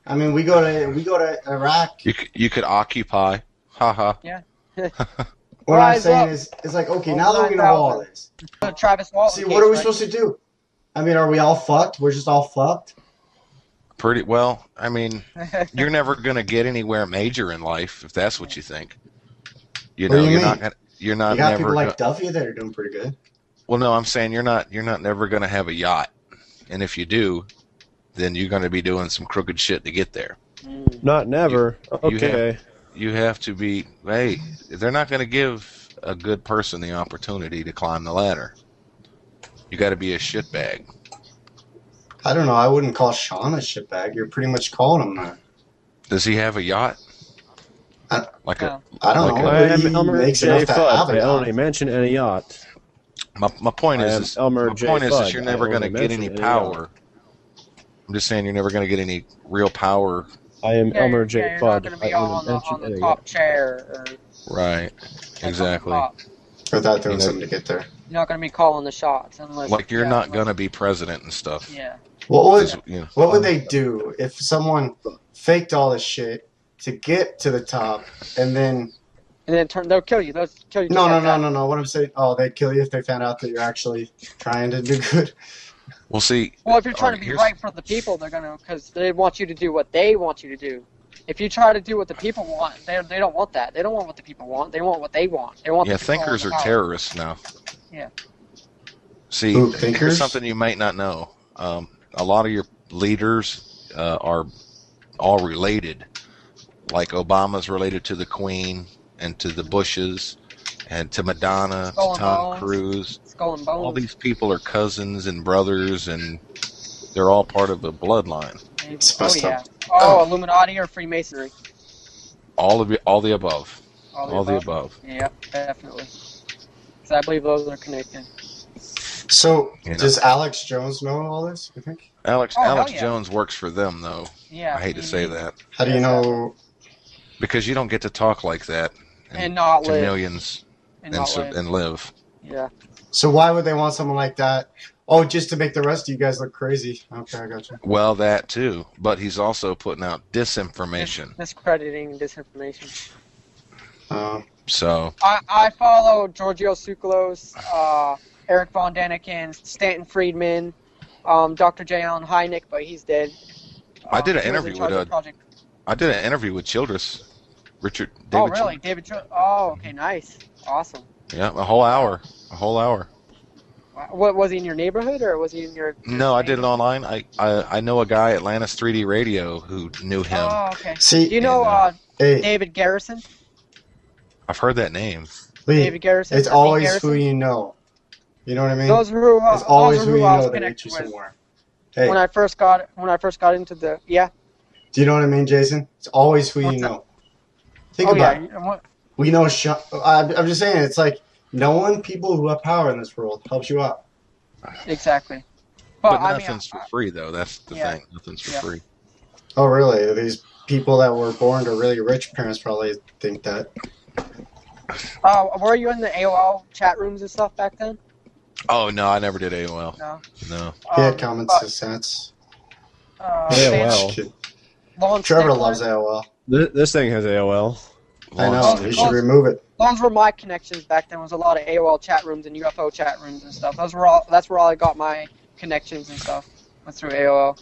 I mean, we go to Iraq. You could occupy. Haha. Yeah. What I'm Rise saying up. is like, okay, now that we know all this, Travis Walton see, case, what are we right? supposed to do? I mean, are we all fucked? We're just all fucked? Pretty well. I mean, you're never going to get anywhere major in life if that's what you think. What do you you're mean? not. You're not You got never. people like Duffy that are doing pretty good. Well, no, I'm saying you're not never going to have a yacht, and if you do, then you're going to be doing some crooked shit to get there. Not never. Okay. You have to be. Hey, they're not going to give a good person the opportunity to climb the ladder. You got to be a shitbag. I don't know. I wouldn't call Sean a shitbag. You're pretty much calling him that. Does he have a yacht? I No. I don't Like know. I but he am Elmer makes J. enough to Fudd. have a I yacht. only mention any yacht. My point I am is Elmer my J. point is Fudd. you're I never only going to get any mention power. I'm just saying you're never going to get any real power. I am Elmer You're J. not Fudd. going to I be only on mention the any top yacht. chair or Right. Exactly. top. Without doing You know- something to get there. You're not going to be calling the shots unless Like you're yeah, not unless- going to be president and stuff. Yeah. What would they do if someone faked all this shit to get to the top and then And then they'll kill you. They'll kill you. just no. like that. What I'm saying, they'd kill you if they found out that you're actually trying to do good. We'll see. Well, if you're trying to be here's- right for the people, they're gonna because they want you to do what they want you to do. If you try to do what the people want, they don't want that. They don't want what the people want. They want what they want. They want. Yeah, the control thinkers of are the power. terrorists now. Yeah. See, Who, here's thinkers? something you might not know. A lot of your leaders are all related. Like Obama's related to the Queen and to the Bushes and to Madonna, Skull to and Tom Bones. Cruise. Skull and Bones. All these people are cousins and brothers, and they're all part of a bloodline. It's Oh messed yeah. up. Oh, Illuminati or Freemasonry? All the above. All the above. Yeah, definitely. Because I believe those are connected. So, You know. does Alex Jones know all this, you think? Alex hell yeah. Jones works for them, though. Yeah. I hate to say that. How do you know? Because you don't get to talk like that And not to live. millions And not live. and live. Yeah. So why would they want someone like that? Oh, just to make the rest of you guys look crazy. Okay, I got you. Well, that too. But he's also putting out disinformation. Discrediting and disinformation. So I follow Giorgio Tsoukalos, Eric Von Daniken, Stanton Friedman, Dr. J. Allen Hynek, but he's dead. I did an he was interview in charge of the project. I did an interview with Childress. David really? Childress. David Childress? Oh, okay, nice. Awesome. Yeah, a whole hour. What, was he in your neighborhood, or was he in your... No, I did it online. I know a guy at Atlantis 3D Radio who knew him. Oh, okay. See, do you know hey, David Garrison? I've heard that name. Lee, David Garrison. it's always who you know. You know what I mean? Those who it's always who you I was know that gets connected you with somewhere. Hey, when I first got into the do you know what I mean, Jason? It's always who you know. Think about it. We know. I'm just saying, it's like knowing people who have power in this world helps you out. Exactly. But nothing's for free, though. That's the thing. Nothing's for free. Oh, really? These people that were born to really rich parents probably think that. Were you in the AOL chat rooms and stuff back then? Oh, no, I never did AOL. No. He had common sense. AOL. Trevor loves AOL. This thing has AOL. I know. You should remove it. Those were my connections back then. Was a lot of AOL chat rooms and UFO chat rooms and stuff. That's where all I got my connections and stuff. Was through AOL.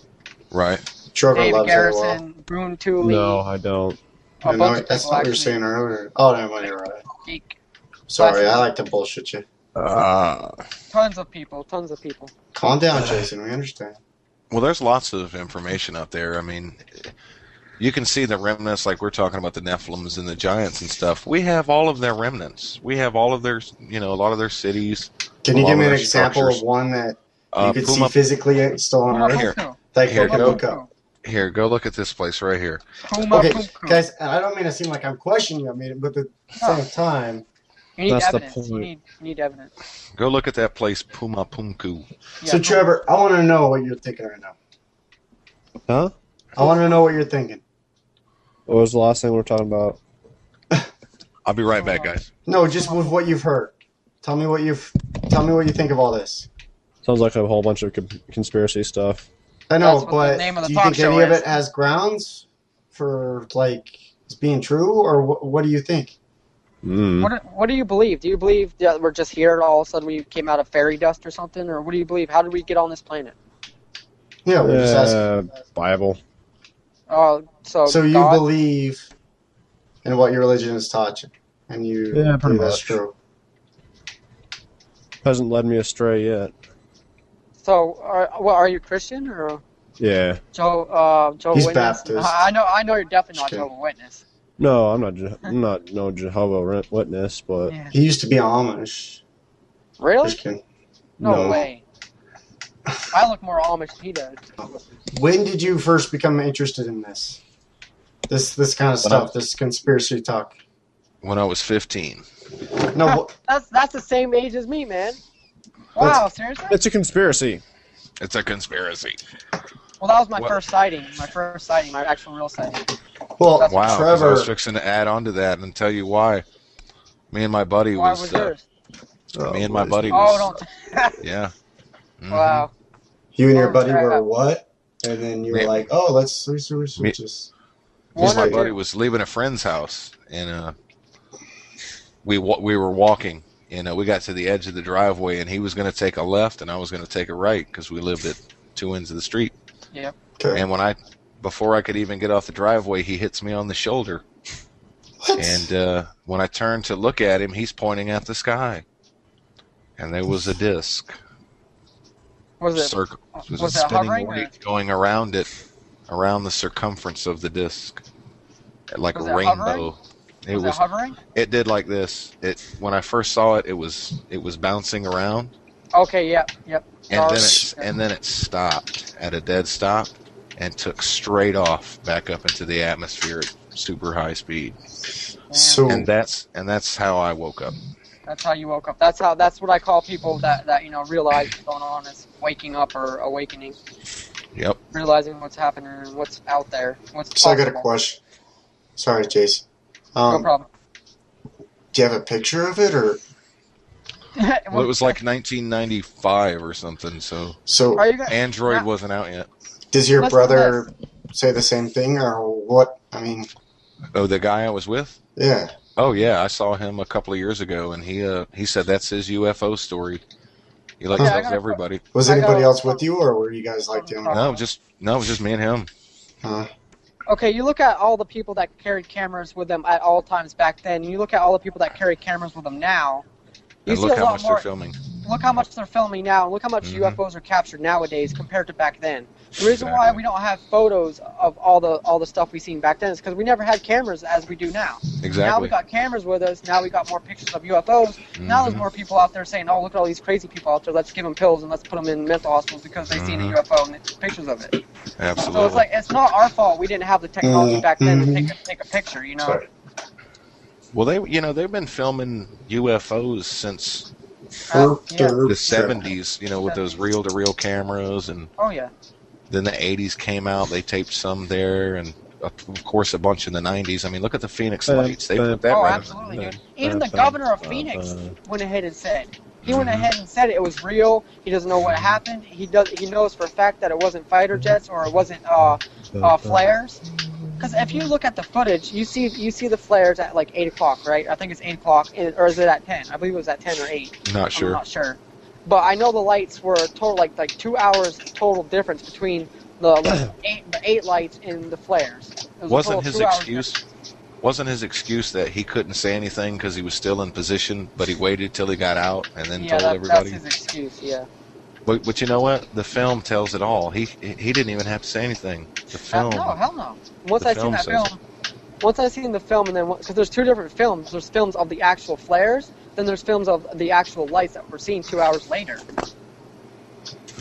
Right. Trevor David loves Garrison, AOL. Brune Tooley. No, I don't. That's not what you were saying earlier. Oh, no, you're right. Sorry, I like to bullshit you. Tons of people. Calm down, Jason. We understand. Well, there's lots of information out there. I mean, you can see the remnants, like we're talking about the Nephilims and the giants and stuff. We have all of their remnants. We have all of their, a lot of their cities. Can you give me an example of one that you could see physically still on Earth? Here, go look at this place right here. Okay, guys, and I don't mean to seem like I'm questioning you, but at the same time... You need evidence. You need evidence. Go look at that place, Puma Pumku. So, Trevor, I want to know what you're thinking right now. Huh? I want to know what you're thinking. What was the last thing we were talking about? I'll be right back, guys. No, just with what you've heard. Tell me what you think of all this. Sounds like a whole bunch of conspiracy stuff. I know, but do you think any of it has grounds for it's being true, or what do you think? What do you believe? Do you believe that we're just here and all of a sudden we came out of fairy dust or something, or what do you believe? How did we get on this planet? Yeah, we're just asking. Bible. Oh, so you believe in what your religion has taught you, and you believe that's true. Hasn't led me astray yet. So, are you Christian or? Yeah. Jehovah's He's Witness? Baptist. I know you're definitely not Jehovah's Witness. No, I'm not no Jehovah's Witness, but he used to be Amish. Really? Christian. No way. I look more Amish than he does. When did you first become interested in this? This kind of stuff, this conspiracy talk? When I was 15. No, that's the same age as me, man. Wow, seriously? It's a conspiracy. It's a conspiracy. Well, that was my first sighting. My actual real sighting. Well, wow, Trevor, I was fixing to add on to that and tell you why. Me and my buddy why was yours? Me and my buddy was. Oh, don't. Yeah. Mm-hmm. Wow. You and your buddy were what? And then you were like, "Oh, let's just." Me and my buddy was leaving a friend's house, and we were walking, and we got to the edge of the driveway, and he was going to take a left, and I was going to take a right because we lived at two ends of the street. Yep. Okay. And before I could even get off the driveway, he hits me on the shoulder. What? And when I turned to look at him, he's pointing at the sky, and there was a disc. Was it a spinning weight going around it, around the circumference of the disc, like a rainbow. It was hovering? It did like this. When I first saw it, it was bouncing around. Okay, yep. And then it stopped at a dead stop, and took straight off back up into the atmosphere at super high speed. So And that's how I woke up. That's how you woke up. That's what I call people that realize what's going on is waking up or awakening. Yep. Realizing what's happening and what's out there. What's So possible. I got a question. Sorry, Jason. No problem. Do you have a picture of it, or? Well, it was like 1995 or something, so Are you guys, Android wasn't out yet. Does your Listen to brother say the same thing, or what? I mean, Oh, the guy I was with? yeah. Oh yeah, I saw him a couple of years ago, and he said that's his UFO story. He like Okay, tells everybody. Was anybody else with you, or were you guys like the only? No, it was just me and him. Okay, you look at all the people that carried cameras with them at all times back then, and you look at all the people that carry cameras with them now. You And see look a how lot much more. they're filming. Look how much they're filming now, and look how much UFOs are captured nowadays compared to back then. The reason why we don't have photos of all the stuff we seen back then is because we never had cameras as we do now. Exactly. Now we got cameras with us. Now we got more pictures of UFOs. Now there's more people out there saying, "Oh, look at all these crazy people out there. Let's give them pills and let's put them in mental hospitals because they seen a UFO and it's pictures of it." Absolutely. So it's like it's not our fault we didn't have the technology back then to take a picture. You know. Sorry. Well, they've been filming UFOs since Yeah. the 70s, with those reel-to-reel cameras, and Oh yeah. then the 80s came out. They taped some there, and of course a bunch in the 90s. I mean, look at the Phoenix Lights. They put that Oh, right. absolutely, dude. Even the governor of Phoenix went ahead and said he went ahead and said it was real. He doesn't know what happened. He knows for a fact that it wasn't fighter jets or it wasn't flares. Because if you look at the footage, you see the flares at like 8 o'clock, right? I think it's 8 o'clock, or is it at 10? I believe it was at 10 or 8. Not sure. I'm not sure. But I know the lights were total like 2 hours total difference between the eight lights and the flares. It was Wasn't his excuse? Wasn't his excuse that he couldn't say anything because he was still in position, but he waited till he got out and then told everybody? That's his excuse. Yeah. But you know what? The film tells it all. He didn't even have to say anything. The film. No, hell no. Once the I seen that film film, once I seen the film, and then because there's two different films. There's films of the actual flares, then there's films of the actual lights that we're seeing 2 hours later.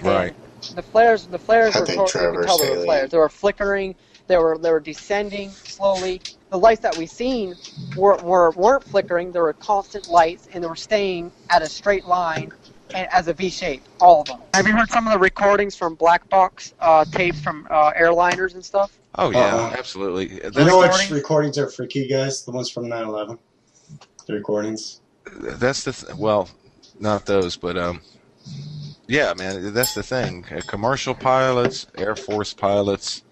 Right. And the flares were think totally, you Trevor could tell they were Saley- flares. They were flickering. They were descending slowly. The lights that we seen weren't flickering. They were constant lights, and they were staying at a straight line and as a V shape. All of them. Have you heard some of the recordings from black box tapes from airliners and stuff? Oh yeah, absolutely. You know which recordings are freaky, guys? The ones from 9/11. The recordings. That's the well, not those, but yeah, man, that's the thing. Commercial pilots, Air Force pilots,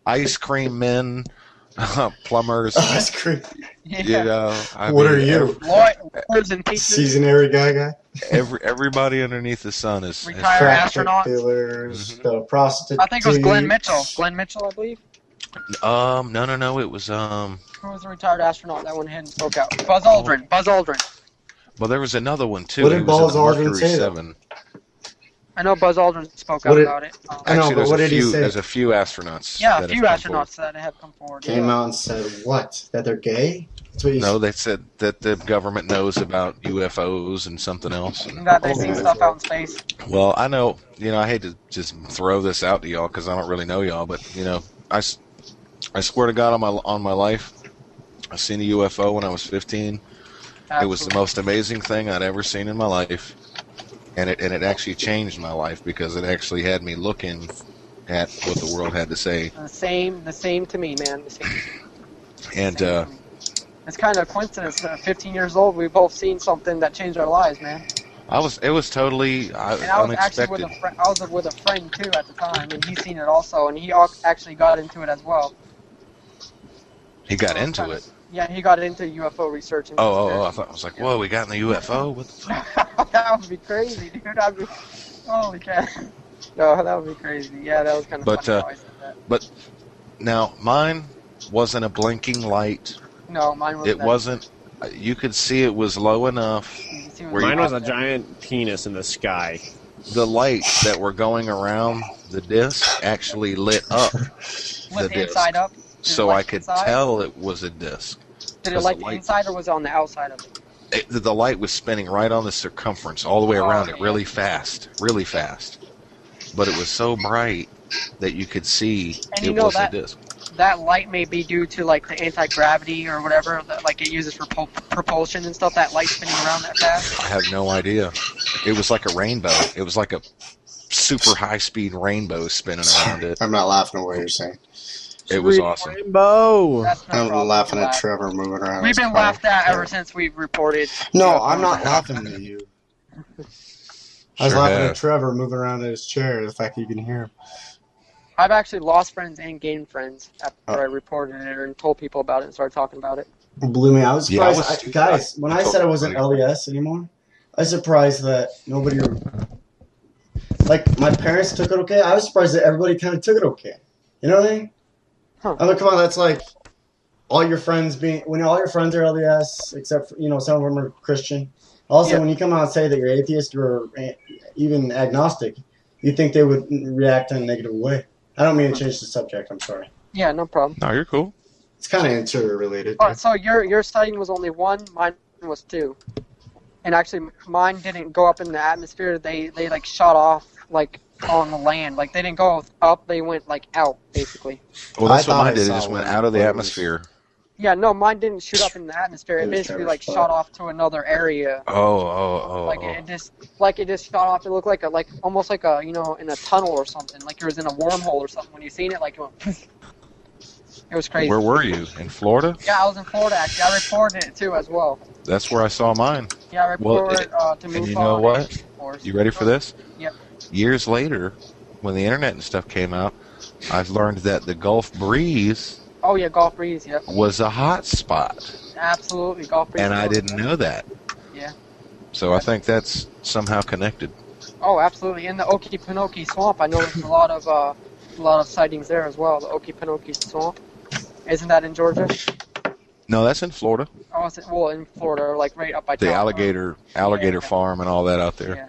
ice cream men, plumbers. Ice cream. Yeah. What are you? Lawyers and teachers. Seasonary guy? Everybody underneath the sun is Retired Crack astronauts. dealers, the prostitutes. I think it was Glenn Mitchell. Glenn Mitchell, I believe. No, it was Who was a retired astronaut that went ahead and spoke out? Buzz Aldrin. Buzz Aldrin. well, there was another one too. What did He was in Buzz the Aldrin Mercury say, though? 7. I know Buzz Aldrin spoke out about it. I know, Actually, but what did he say? There's a few astronauts. Yeah, a that few have come astronauts that have come forward. Came out and said what? That they're gay? That's what he No, they said that the government knows about UFOs and something else. And that they see stuff out in space. Well, I know, I hate to just throw this out to y'all because I don't really know y'all, but I swear to God on my life, I seen a UFO when I was 15. Absolutely. It was the most amazing thing I'd ever seen in my life, and it actually changed my life because it actually had me looking at what the world had to say. The same to me, man. The same. And It's kind of a coincidence. 15 years old, we've both seen something that changed our lives, man. it was totally And I was actually unexpected. I was with a friend too at the time, and he's seen it also, and he actually got into it as well. He got into it. Yeah, he got into UFO research. And Oh! I thought I was like, whoa, we got in the UFO. What the fuck? That would be crazy, dude. Holy crap. No, that would be crazy. Yeah, that was kind of But, funny how I said that. But now mine wasn't a blinking light. No, mine wasn't. It wasn't. You could see it was low enough. Mine was a giant penis in the sky. The lights that were going around the disc actually lit up the Lit disc, inside up. so I could tell it was a disc. Did it light the inside or was it on the outside of it? The light was spinning right on the circumference, all the way around it, really fast. But it was so bright that you could see And it was a disc. That light may be due to like the anti-gravity or whatever that like it uses for propulsion and stuff. That light spinning around that fast. I have no idea. It was like a rainbow. It was like a super high-speed rainbow spinning around it. I'm not laughing at what you're saying. It was awesome. Rainbow. I'm laughing at Trevor moving around. We've been laughed at ever since we've reported. No, I'm not laughing at you. I was laughing at Trevor moving around in his chair. The fact that you can hear him. I've actually lost friends and gained friends after I reported it and told people about it and started talking about it. Believe me, I was surprised. Guys, when I said I wasn't LDS anymore, I was surprised that nobody... Like, my parents took it okay. I was surprised that everybody kind of took it okay. You know what I mean? Huh. I mean, come on, that's like all your friends being... When all your friends are LDS, except for, you know, some of them are Christian. Also, when you come out and say that you're atheist or even agnostic, you think they would react in a negative way. I don't mean to change the subject. I'm sorry. Yeah, no problem. No, you're cool. It's kind of interrelated. Oh, so your sighting was only one, mine was two, and actually mine didn't go up in the atmosphere. They like shot off like on the land. Like they didn't go up. They went like out basically. Well, that's what mine did. It just went out of the atmosphere. Yeah, no, mine didn't shoot up in the atmosphere. It basically like shot off to another area. Like it just shot off. It looked like almost like a, you know, in a tunnel or something. Like it was in a wormhole or something. When you seen it, like it went. It was crazy. Where were you? In Florida? Yeah, I was in Florida actually. I reported it too as well. That's where I saw mine. Yeah, I reported to move on. And you know what? You ready for this? Yep. Years later, when the internet and stuff came out, I've learned that the Gulf breeze. Oh yeah, Gulf breeze. Yep. Was a hot spot. Absolutely, Gulf breeze. And I didn't know that. Yeah. So I think that's somehow connected. Oh, absolutely. In the Okefenokee Swamp, I know there's a lot of sightings there as well. The Okefenokee Swamp. Isn't that in Georgia? No, that's in Florida. Oh, it's in Florida, like right up by the alligator farm and all that out there. Yeah.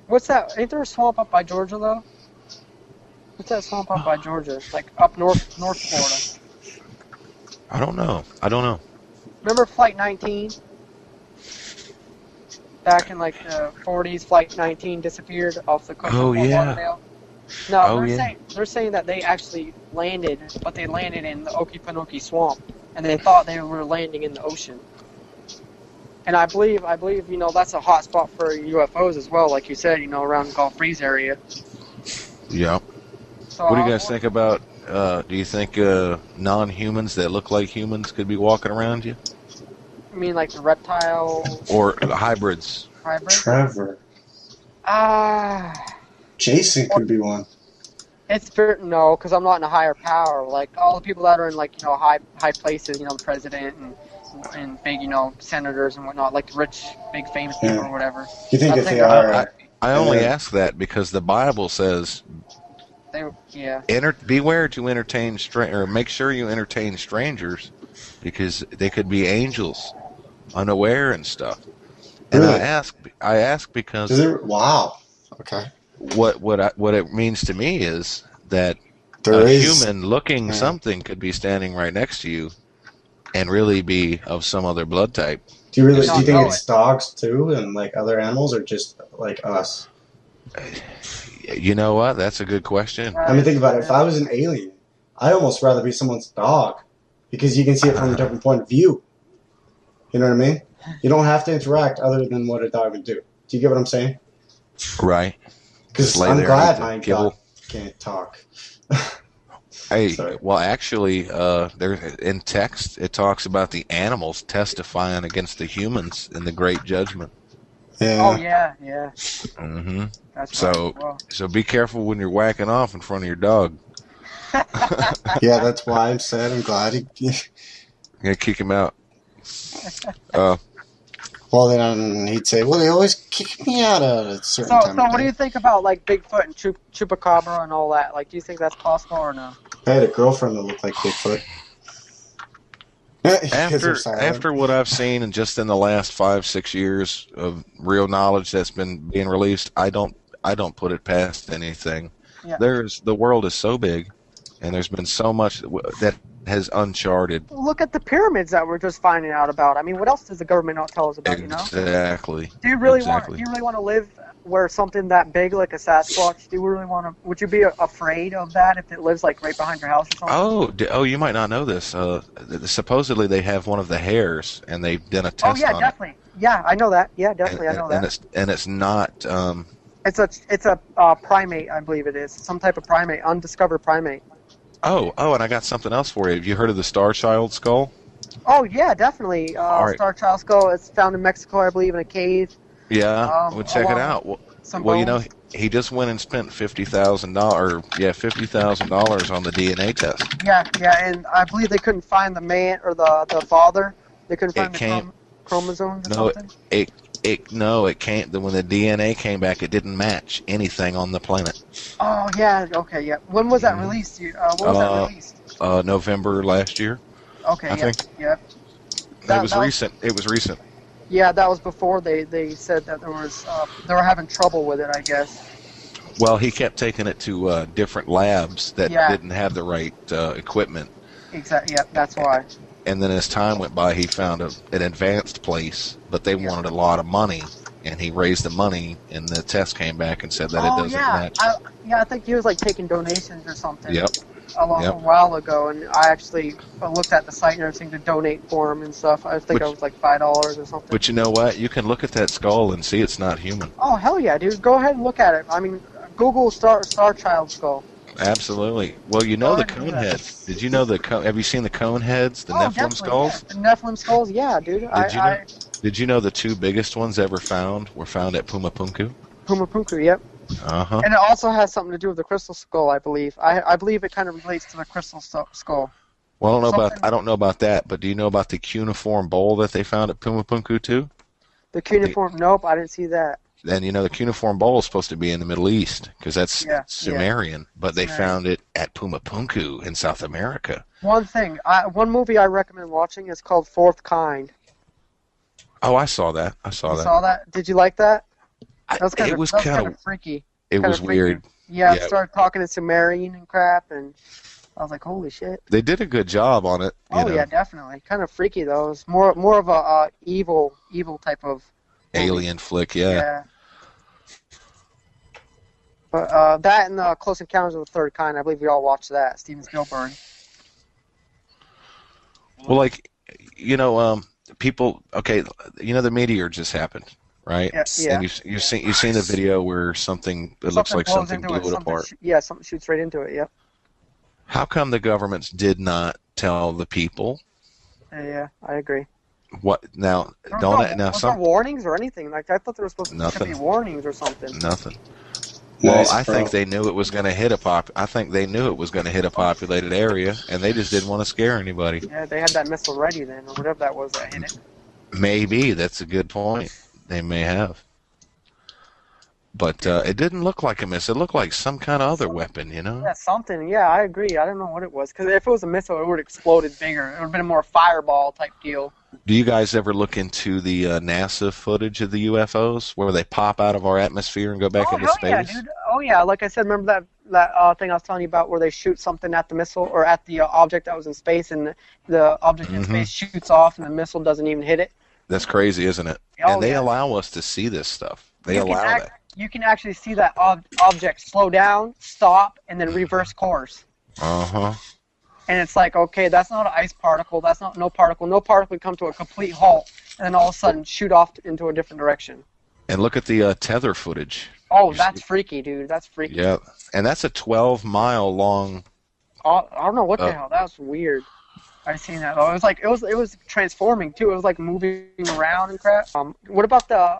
What's that? Ain't there a swamp up by Georgia though? What's that swamp up by Georgia? Like up north Florida. I don't know. Remember Flight 19? Back in like the 40s, Flight 19 disappeared off the coast of Fort Lauderdale. No, they're saying that they actually landed, but they landed in the Okefenokee Swamp, and they thought they were landing in the ocean. And I believe, you know, that's a hot spot for UFOs as well, like you said, you know, around the Gulf breeze area. Yeah. So what do you guys think about? Do you think non-humans that look like humans could be walking around you? You mean like the reptile? Or hybrids? Trevor. Jason could be one. No, because I'm not in a higher power. Like all the people that are in like, you know, high places, you know, the president and big, you know, senators and whatnot, like rich, big famous people or whatever. You think they are? I only ask that because the Bible says, beware to entertain or make sure you entertain strangers, because they could be angels, unaware and stuff. And really? I ask because wow. Okay. What it means to me is that human looking something could be standing right next to you and really be of some other blood type. Do you think it's dogs too and like other animals, or just like us? You know what? That's a good question. I mean, think about it. If I was an alien, I'd almost rather be someone's dog, because you can see it from a different point of view. You know what I mean? You don't have to interact other than what a dog would do. Do you get what I'm saying? Right. Because I'm glad my dog can't talk. Hey, well, actually, there in text it talks about the animals testifying against the humans in the Great Judgment. Yeah. Oh yeah. Mm-hmm. That's so be careful when you're whacking off in front of your dog. Yeah, that's why I'm sad. I'm glad you gotta kick him out. Well, then he'd say, "Well, they always kick me out at a certain time." So, what do you think about like Bigfoot and Chupacabra and all that? Like, do you think that's possible or no? I had a girlfriend that looked like Bigfoot. After what I've seen, and just in the last 5-6 years of real knowledge that's been being released, I don't put it past anything. Yeah. The world is so big, and there's been so much that has uncharted. Look at the pyramids that we're just finding out about. I mean, what else does the government not tell us about? Exactly. You know? Do you really want to live where something that big like a Sasquatch, do you really want to? Would you be afraid of that if it lives like right behind your house or something? Oh, you might not know this. Supposedly they have one of the hairs, and they've done a test on definitely. Yeah, I know that. Yeah, definitely, I know that. And it's not. It's a primate, I believe it is. Some type of primate, undiscovered primate. Oh, and I got something else for you. Have you heard of the Star Child skull? Oh yeah, definitely. Right. Star Child skull. It's found in Mexico, I believe, in a cave. Yeah, well, check it out. Well, you know, he just went and spent $50,000. Yeah, $50,000 on the DNA test. Yeah, and I believe they couldn't find the man or the father. They couldn't find the chromosomes or something. It can't. When the DNA came back, it didn't match anything on the planet. Oh yeah, okay, yeah. When was that released? When was that released? November last year. Okay, I think. Yeah. It was recent. It was recent. Yeah, that was before they said that there was they were having trouble with it, I guess. Well, he kept taking it to different labs that didn't have the right equipment. Exactly. Yeah, that's why. And then as time went by, he found an advanced place, but they wanted a lot of money, and he raised the money, and the test came back and said that it doesn't match. I think he was like taking donations or something. Yep. A while ago, and I actually looked at the site and everything to donate for him and stuff. I think it was like $5 or something. But you know what? You can look at that skull and see it's not human. Oh hell yeah, dude! Go ahead and look at it. I mean, Google Star Child skull. Absolutely. Well, you know the cone heads. Did you know have you seen the cone heads, the Nephilim skulls? Yeah. The Nephilim skulls, yeah, dude. Did you know the two biggest ones ever found were found at Pumapunku? Pumapunku, yep. Uh-huh. And it also has something to do with the crystal skull, I believe. I believe it kind of relates to the crystal skull. Well, I don't know about that, but do you know about the cuneiform bowl that they found at Pumapunku too? The cuneiform? Nope, I didn't see that. And you know the cuneiform bowl is supposed to be in the Middle East because that's Sumerian, but they found it at Pumapunku in South America. One movie I recommend watching is called Fourth Kind. Oh, I saw that. You saw that? Did you like that? It was kind of freaky. It was weird. Yeah, I started talking in Sumerian and crap, and I was like, holy shit. They did a good job on it. Yeah, definitely. Kind of freaky, though. It's more of a evil type of movie. Alien flick, yeah. But that and Close Encounters of the Third Kind, I believe we all watched that. Steven Spielberg. Well, people, the meteor just happened. Right? Yeah. And you've seen the video where something looks like something blew it apart. Something shoots right into it. Yep. How come the governments did not tell the people? Yeah, I agree. What now? Was there warnings or anything? Like I thought there was supposed to be warnings or something. Nothing. Well, I think they knew it was going to hit a populated area, and they just didn't want to scare anybody. Yeah, they had that missile ready then, or whatever that was that hit it. Maybe that's a good point. They may have. But it didn't look like a missile. It looked like some kind of other weapon, you know? Yeah, something. Yeah, I agree. I don't know what it was. Because if it was a missile, it would have exploded bigger. It would have been a more fireball type deal. Do you guys ever look into the NASA footage of the UFOs, where they pop out of our atmosphere and go back into space? Yeah, dude. Oh, yeah. Like I said, remember that thing I was telling you about where they shoot something at the missile or at the object that was in space, and the object in space shoots off and the missile doesn't even hit it? That's crazy, isn't it? And they allow us to see this stuff. They allow that. You can actually see that object slow down, stop, and then reverse course. Uh-huh. And it's like, okay, that's not an ice particle. That's not no particle. No particle would come to a complete halt, and then all of a sudden shoot off into a different direction. And look at the tether footage. Oh, that's freaky, dude. That's freaky. Yeah, and that's a 12-mile long. I don't know what the hell. That was weird. I've seen that though. It was like it was transforming too. It was like moving around and crap. What about the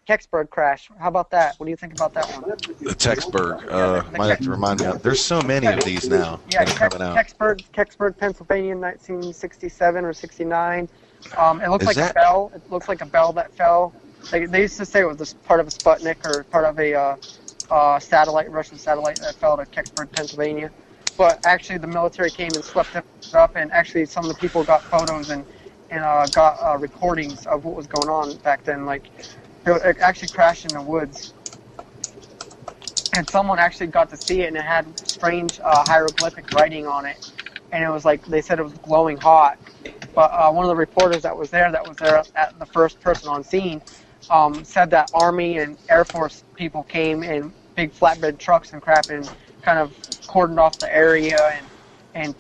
Kecksburg crash? How about that? What do you think about that one? The Kecksburg. Might have to remind me. There's so many of these now that are coming out. Kecksburg, Pennsylvania, 1967 or 69. It looks like a bell. It looks like a bell that fell. They used to say it was part of a Sputnik or part of a satellite, Russian satellite that fell to Kecksburg, Pennsylvania. But actually, the military came and swept it up, and actually, some of the people got photos and got recordings of what was going on back then. Like, it actually crashed in the woods, and someone actually got to see it, and it had strange hieroglyphic writing on it, and it was like they said it was glowing hot. But one of the reporters that was there at the first person on scene, said that Army and Air Force people came in big flatbed trucks and crap and kind of cordoned off the area and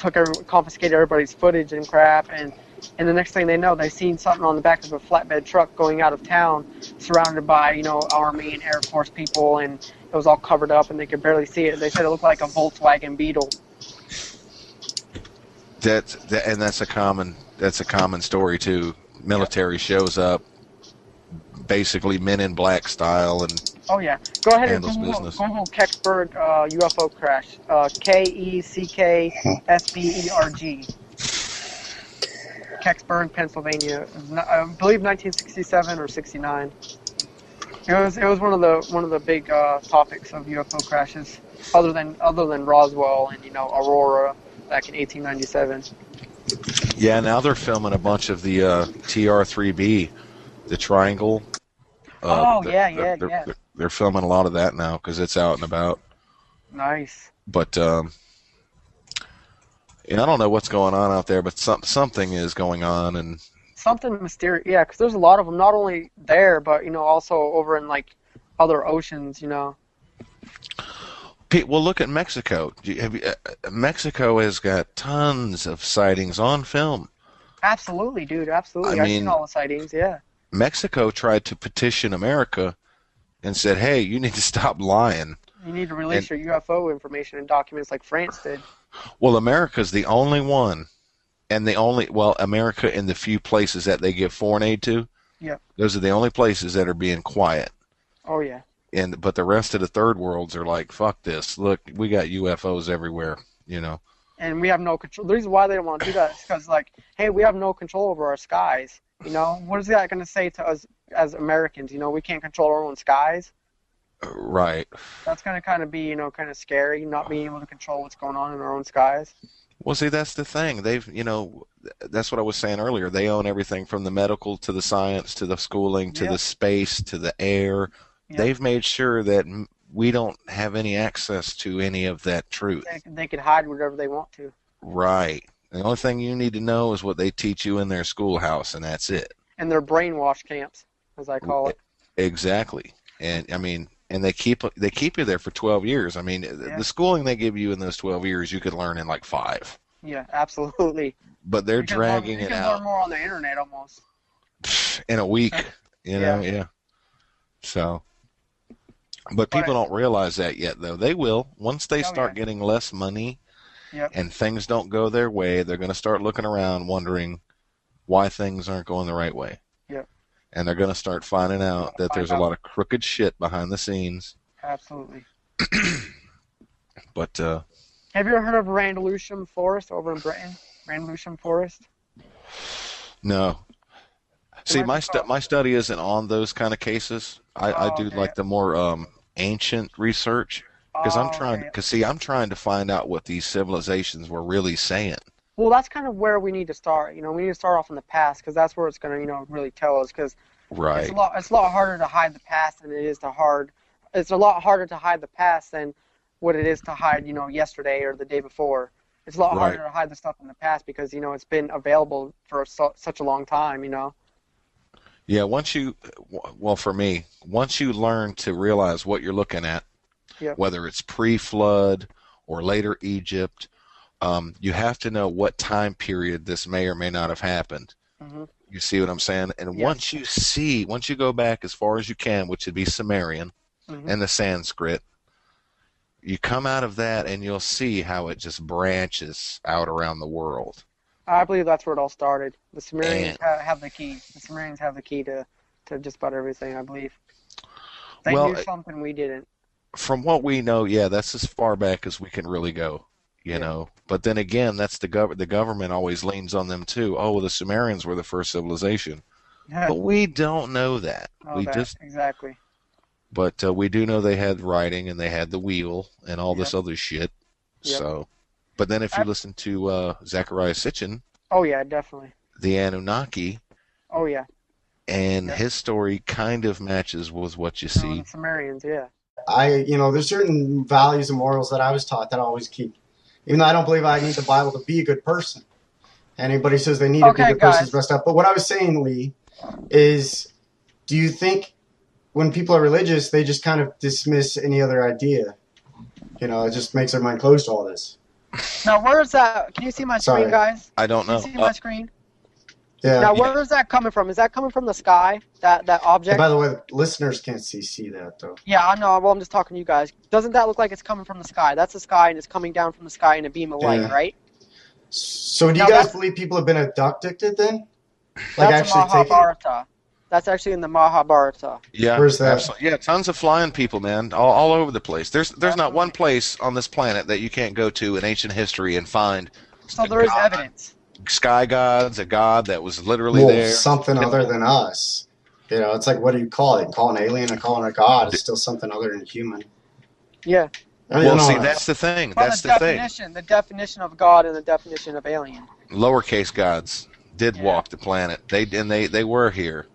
confiscated everybody's footage and crap. And the next thing they know, they seen something on the back of a flatbed truck going out of town, surrounded by, Army and Air Force people, and it was all covered up and they could barely see it. They said it looked like a Volkswagen Beetle. That's a common story too. Military shows up, basically Men in Black style, and oh yeah, go ahead and Google Kecksburg UFO crash. Kecksberg, Kecksburg, Pennsylvania. I believe 1967 or 69. It was one of the big topics of UFO crashes, other than Roswell and Aurora back in 1897. Yeah, now they're filming a bunch of the TR-3B, the triangle. They're filming a lot of that now because it's out and about. Nice. But I don't know what's going on out there, but something is going on, and something mysterious. Yeah, because there's a lot of them, not only there, but also over in like other oceans. Well, look at Mexico. Mexico has got tons of sightings on film. Absolutely, dude. Absolutely. I've seen all the sightings. Yeah. Mexico tried to petition America and said, "Hey, you need to stop lying. You need to release your UFO information and documents like France did." Well, America's the only one, and America in the few places that they give foreign aid to. Yeah. Those are the only places that are being quiet. Oh yeah. But the rest of the third worlds are like, fuck this. Look, we got UFOs everywhere, And we have no control. The reason why they don't want to do that is because, hey, we have no control over our skies. What is that going to say to us as Americans? We can't control our own skies. Right. That's going to kind of be, kind of scary, not being able to control what's going on in our own skies. Well, see, that's the thing. They've, that's what I was saying earlier. They own everything from the medical to the science to the schooling to the space to the air. Yep. They've made sure that we don't have any access to any of that truth. They can hide whatever they want to. Right. The only thing you need to know is what they teach you in their schoolhouse, and that's it. And their brainwash camps, as I call it. Exactly. And and they keep you there for 12 years. The schooling they give you in those 12 years, you could learn in like 5. Yeah, absolutely. But they're dragging it out. You can learn more on the internet almost. In a week, yeah. So. But people don't realize that yet, though. They will. Once they start getting less money and things don't go their way, they're going to start looking around wondering why things aren't going the right way. Yep. And they're going to start finding out that there's a lot of crooked shit behind the scenes. Absolutely. But have you ever heard of Randlesham Forest over in Britain? Randlesham Forest? No. See, my study isn't on those kind of cases. I do like the more ancient research because I'm trying to find out what these civilizations were really saying. Well, that's kind of where we need to start. We need to start off in the past because that's where it's going to, really tell us. Because right, it's a lot harder to hide the past than it is to It's a lot harder to hide the past than what it is to hide, yesterday or the day before. It's a lot harder to hide the stuff in the past because it's been available for such a long time. Yeah, for me, once you learn to realize what you're looking at, whether it's pre-flood or later Egypt, you have to know what time period this may or may not have happened. Mm-hmm. You see what I'm saying? And once you go back as far as you can, which would be Sumerian and the Sanskrit, you come out of that and you'll see how it just branches out around the world. I believe that's where it all started. The Sumerians have the key. The Sumerians have the key to just about everything, I believe. They knew something we didn't. From what we know, that's as far back as we can really go, you know. But then again, that's the government always leans on them too. Oh, the Sumerians were the first civilization. But we don't know that. Exactly. But we do know they had writing and they had the wheel and all this other shit. Yep. So. But then if you listen to Zecharia Sitchin, oh yeah, definitely, the Anunnaki, oh yeah, and his story kind of matches with what you see. The Sumerians, yeah. There's certain values and morals that I was taught that I always keep, even though I don't believe I need the Bible to be a good person. Anybody says they need to be a good person is messed up. But what I was saying, Lee, is do you think when people are religious, they just kind of dismiss any other idea? You know, it just makes their mind closed to all this. Now, where is that? Can you see my screen, guys? I don't know. Can you see my screen? Yeah. Now, where is that coming from? Is that coming from the sky? That object? And by the way, listeners can't see that, though. Yeah, I know. Well, I'm just talking to you guys. Doesn't that look like it's coming from the sky? That's the sky, and it's coming down from the sky in a beam of light, right? So do you guys believe people have been abducted then? Like that's actually Mahabharata. That's actually in the Mahabharata. Yeah, where's that? Absolutely. Yeah, tons of flying people, man, all over the place. There's not one place on this planet that you can't go to in ancient history and find. So there is evidence. Sky gods, a god that was literally there. Something other than us. You know, it's like, what do you call it? Call an alien or call it a god? It's still something other than human. Yeah. Well, see, that's the thing. Well, that's the thing. The definition of God and the definition of alien. Lowercase gods did walk the planet. They were here.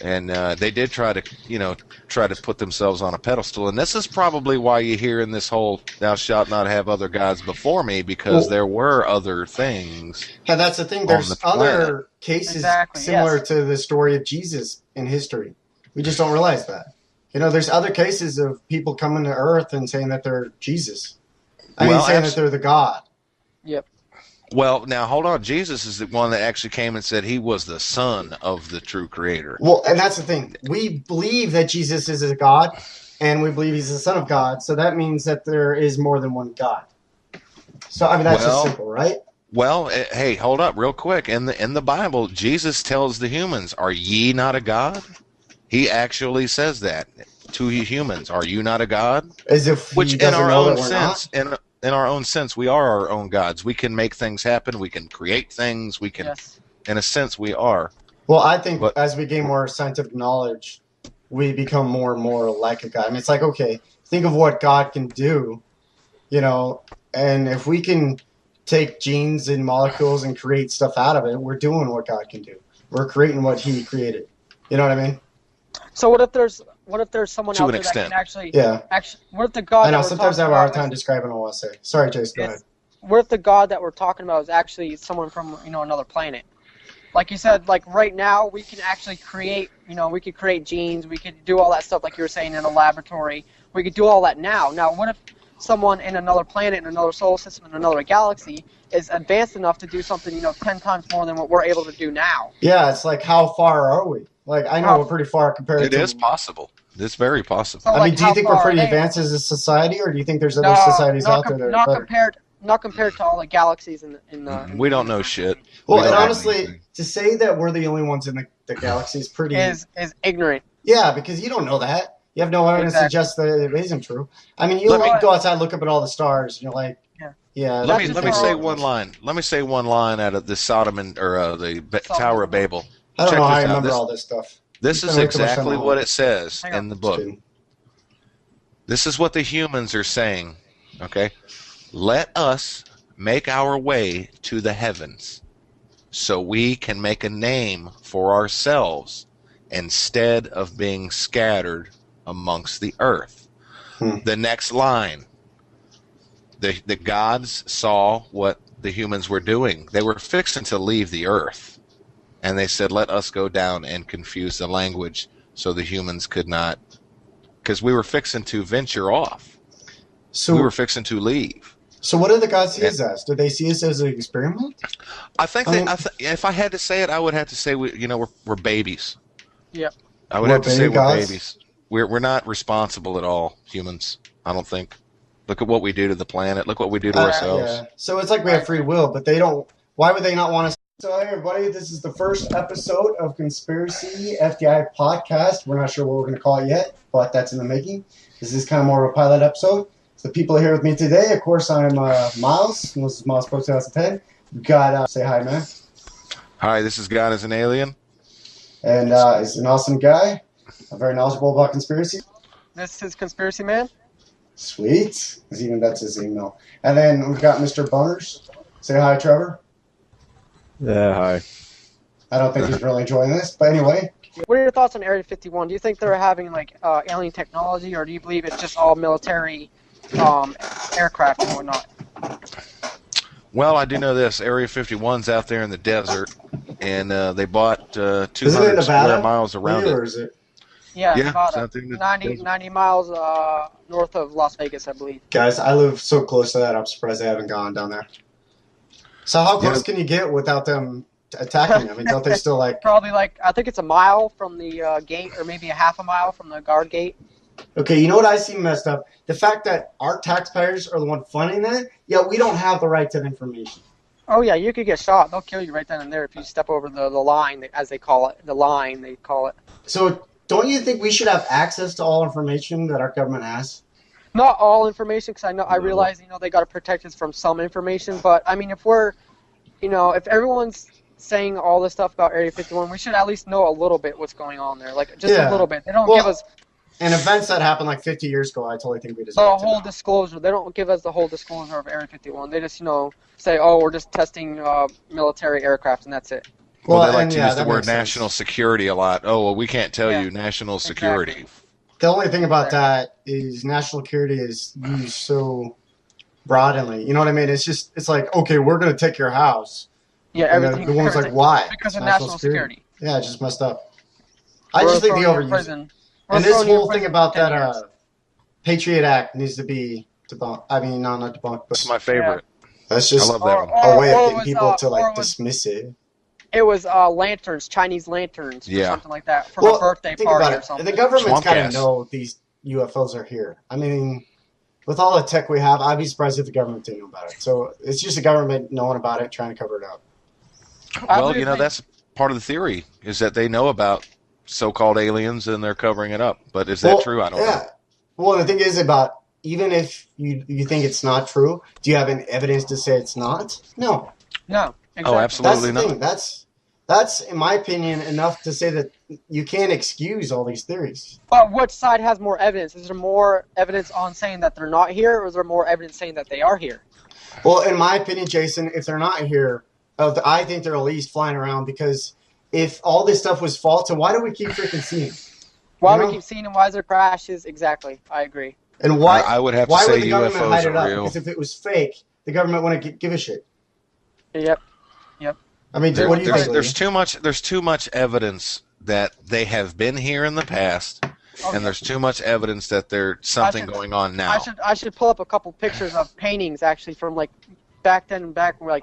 And they did try to put themselves on a pedestal. And this is probably why you hear in this whole "thou shalt not have other gods before me," because there were other things. Yeah, that's the thing. There's other cases similar to the story of Jesus in history. We just don't realize that. You know, there's other cases of people coming to Earth and saying that they're Jesus. Saying that they're the God. Yep. Well, now, hold on. Jesus is the one that actually came and said he was the son of the true creator. Well, and that's the thing. We believe that Jesus is a God, and we believe he's the son of God, so that means that there is more than one God. So, that's just simple, right? Well, hey, hold up real quick. In the Bible, Jesus tells the humans, "Are ye not a God?" He actually says that to humans. Are you not a God? As if Which in our own sense, in our own sense, we are our own gods. We can make things happen. We can create things. We can, in a sense, we are. Well, I think as we gain more scientific knowledge, we become more and more like a God. It's like, okay, think of what God can do, you know, and if we can take genes and molecules and create stuff out of it, we're doing what God can do. We're creating what he created. You know what I mean? So what if there's someone out there that can actually what if the God I know sometimes I have a hard time describing what I want to say. Sorry, Chase, go ahead. What if the God that we're talking about is actually someone from another planet? Like you said, like right now we can actually create we could create genes, we could do all that stuff like you were saying in a laboratory. We could do all that now. Now what if someone in another planet, in another solar system, in another galaxy is advanced enough to do something 10 times more than what we're able to do now? Yeah, it's like, how far are we? Like, I know we're pretty far compared to... It is possible. It's very possible. So, do you think we're pretty advanced as a society, or do you think there's other societies out there that are better? Not compared to all the galaxies in the... We don't know shit. Well, and honestly, to say that we're the only ones in the galaxy is pretty... Is ignorant. Yeah, because you don't know that. You have no evidence to suggest that it isn't true. You go outside, look up at all the stars, and you're like... Yeah. Let me say one line. Let me say one line out of the the Tower of Babel. I don't know how I remember all this stuff. This is exactly what it says in the book. This is what the humans are saying. Okay? Let us make our way to the heavens so we can make a name for ourselves instead of being scattered amongst the earth. The next line. The gods saw what the humans were doing. They were fixing to leave the earth. And they said, let us go down and confuse the language so the humans could not... Because we were fixing to venture off. So we were fixing to leave. So what did the gods see us as? Did they see us as an experiment? I think if I had to say it, I would have to say we're babies. Yep. I would have to say we're babies. We're not responsible at all, humans, I don't think. Look at what we do to the planet. Look what we do to ourselves. Yeah. So it's like we have free will, but they don't... Why would they not want us... So hey everybody, this is the first episode of Conspiracy FDI Podcast. We're not sure what we're going to call it yet, but that's in the making. This is kind of more of a pilot episode. So the people here with me today, of course, I'm Miles. And this is Miles Pro 2010. We've got... say hi, man. Hi, this is God as an Alien. And he's an awesome guy. Very knowledgeable about conspiracy. This is Conspiracy Man. Sweet. That's his email. And then we've got Mr. Boners. Say hi, Trevor. Yeah, hi. I don't think he's really enjoying this, but anyway. What are your thoughts on Area 51? Do you think they're having alien technology, or do you believe it's just all military aircraft and whatnot? Well, I do know this. Area 51's out there in the desert, and they bought 200 square miles around it. Or is it? Yeah, Yeah, about something that 90 miles north of Las Vegas, I believe. Guys, I live so close to that. I'm surprised they haven't gone down there. So how close can you get without them attacking you? I mean, don't they still like? Probably like, I think it's a mile from the gate, or maybe a half a mile from the guard gate. Okay, you know what I see messed up? The fact that our taxpayers are the one funding that, yet we don't have the right to information. Oh yeah, you could get shot. They'll kill you right then and there if you step over the line, as they call it. The line, they call it. So don't you think we should have access to all information that our government has? Not all information, because I realize, they got to protect us from some information. But I mean, if we're, if everyone's saying all this stuff about Area 51, we should at least know a little bit what's going on there, like just a little bit. They don't give us. And events that happened like 50 years ago, I totally think we deserve the whole disclosure. They don't give us the whole disclosure of Area 51. They just, say, oh, we're just testing military aircraft, and that's it. Well, they like to use the word national security a lot. Oh, well, we can't tell you national security. Exactly. The only thing about that is national security is used so broadly. You know what I mean? It's like, okay, we're going to take your house. Yeah, everything. The one's like, why? Because of national security. Yeah, it's just messed up. I just think the overuse. And this whole thing about that Patriot Act needs to be debunked. I mean, not debunked, but that's my favorite. That's just I love that a way of getting people to dismiss it. It was lanterns, Chinese lanterns, or something like that, from a birthday party or something. The government's got to know these UFOs are here. I mean, with all the tech we have, I'd be surprised if the government didn't know about it. So it's just the government knowing about it, trying to cover it up. Well, that's part of the theory, is that they know about so-called aliens and they're covering it up. But is that true? I don't know. Well, the thing is about, even if you think it's not true, do you have any evidence to say it's not? No. No. Exactly. Oh, absolutely not. That's, in my opinion, enough to say that you can't excuse all these theories. But which side has more evidence? Is there more evidence on saying that they're not here, or is there more evidence saying that they are here? Well, in my opinion, Jason, if they're not here, I think they're at least flying around, because if all this stuff was false, then why do we keep freaking seeing them? Why do we keep seeing them? Why is there crashes? Exactly. I agree. And why? I would have to say UFOs are real. Because if it was fake, the government wouldn't give a shit. Yep. I mean, what do you think? There's too much evidence that they have been here in the past, and there's too much evidence that there's something going on now. I should pull up a couple pictures of paintings actually from like back then, before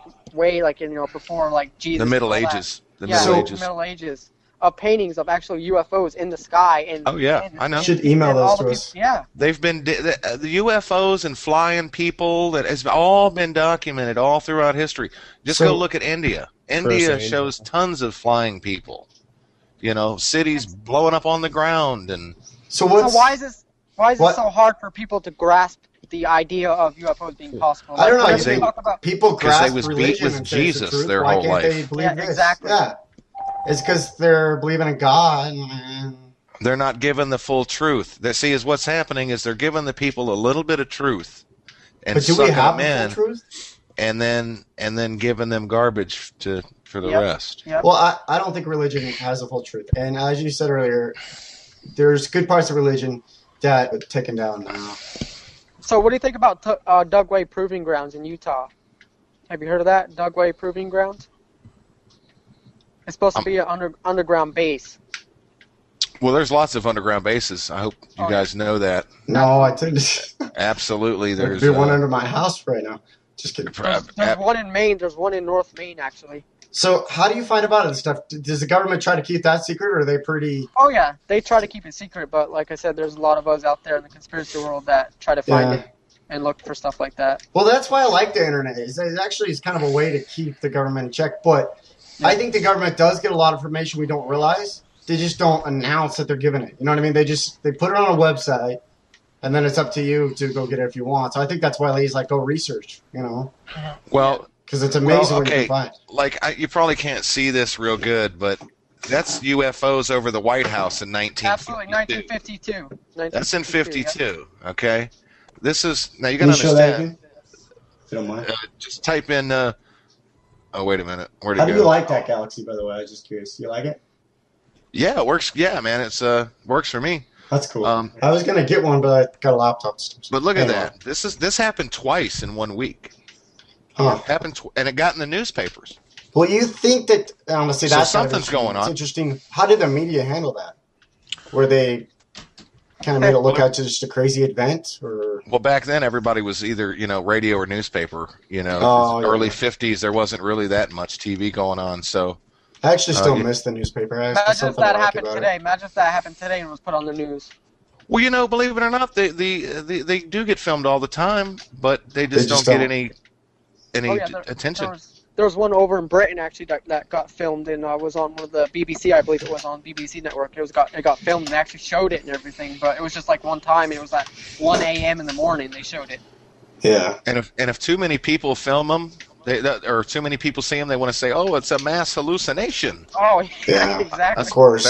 like Jesus. The Middle Ages. The Middle Ages. Of paintings of actual UFOs in the sky. And I know. You should email those to us. Yeah. They've been the UFOs and flying people, that has all been documented all throughout history. Just go look at India. India shows tons of flying people. Cities blowing up on the ground, and so why is this so hard for people to grasp the idea of UFOs being possible? I don't know. People grasp religion with Jesus their why whole can't life. They believe this? Exactly. Yeah. It's because they're believing in God. They're not given the full truth. Is what's happening is they're giving the people a little bit of truth, and do we have the full truth? And then giving them garbage for the rest. Yep. Well, I don't think religion has the full truth. And as you said earlier, there's good parts of religion that are taken down now. So what do you think about Dugway Proving Grounds in Utah? Have you heard of that? Dugway Proving Ground? It's supposed to be an underground base. Well, there's lots of underground bases. I hope you guys know that. No, I didn't. Absolutely, there's one under my house right now. Just kidding. There's one in Maine. There's one in North Maine, actually. So how do you find out this stuff? Does the government try to keep that secret, or are they pretty... Oh, yeah. They try to keep it secret, but like I said, there's a lot of us out there in the conspiracy world that try to find it and look for stuff like that. Well, that's why I like the internet. It actually is kind of a way to keep the government in check, but I think the government does get a lot of information we don't realize. They just don't announce that they're giving it. You know what I mean? They put it on a website, and then it's up to you to go get it if you want. So I think that's why he's like, go research, Well... Because it's amazing what you can find. Like, you probably can't see this real good, but that's UFOs over the White House in 1952. Absolutely, 1952. That's in 52, okay? This is... Now, you got to understand... Show that again? If you don't mind. Just type in... oh, wait a minute. Where'd it go? How do you like that galaxy, by the way? I was just curious. You like it? Yeah, it works. Yeah, man, it's works for me. That's cool. I was going to get one, but I got a laptop. But look at that. This happened twice in 1 week. Huh. It happened, and it got in the newspapers. Well, you think that... Honestly, something's going on. It's interesting. How did the media handle that? where they kind of made it look out to just a crazy event, or Well, back then everybody was either radio or newspaper. yeah. Early 50s, there wasn't really that much TV going on. So I actually still miss the newspaper. Imagine if that happened today. Imagine if that happened today and was put on the news. Well, believe it or not, they do get filmed all the time, but they just don't get any attention. There was one over in Britain actually that got filmed and was on one of the BBC, I believe it was on BBC Network. It got filmed and they actually showed it and everything, but it was just like one time. It was at 1 a.m. in the morning they showed it. Yeah. And if too many people film them, or too many people see them, they want to say, "Oh, it's a mass hallucination." Oh, yeah, exactly. Of course.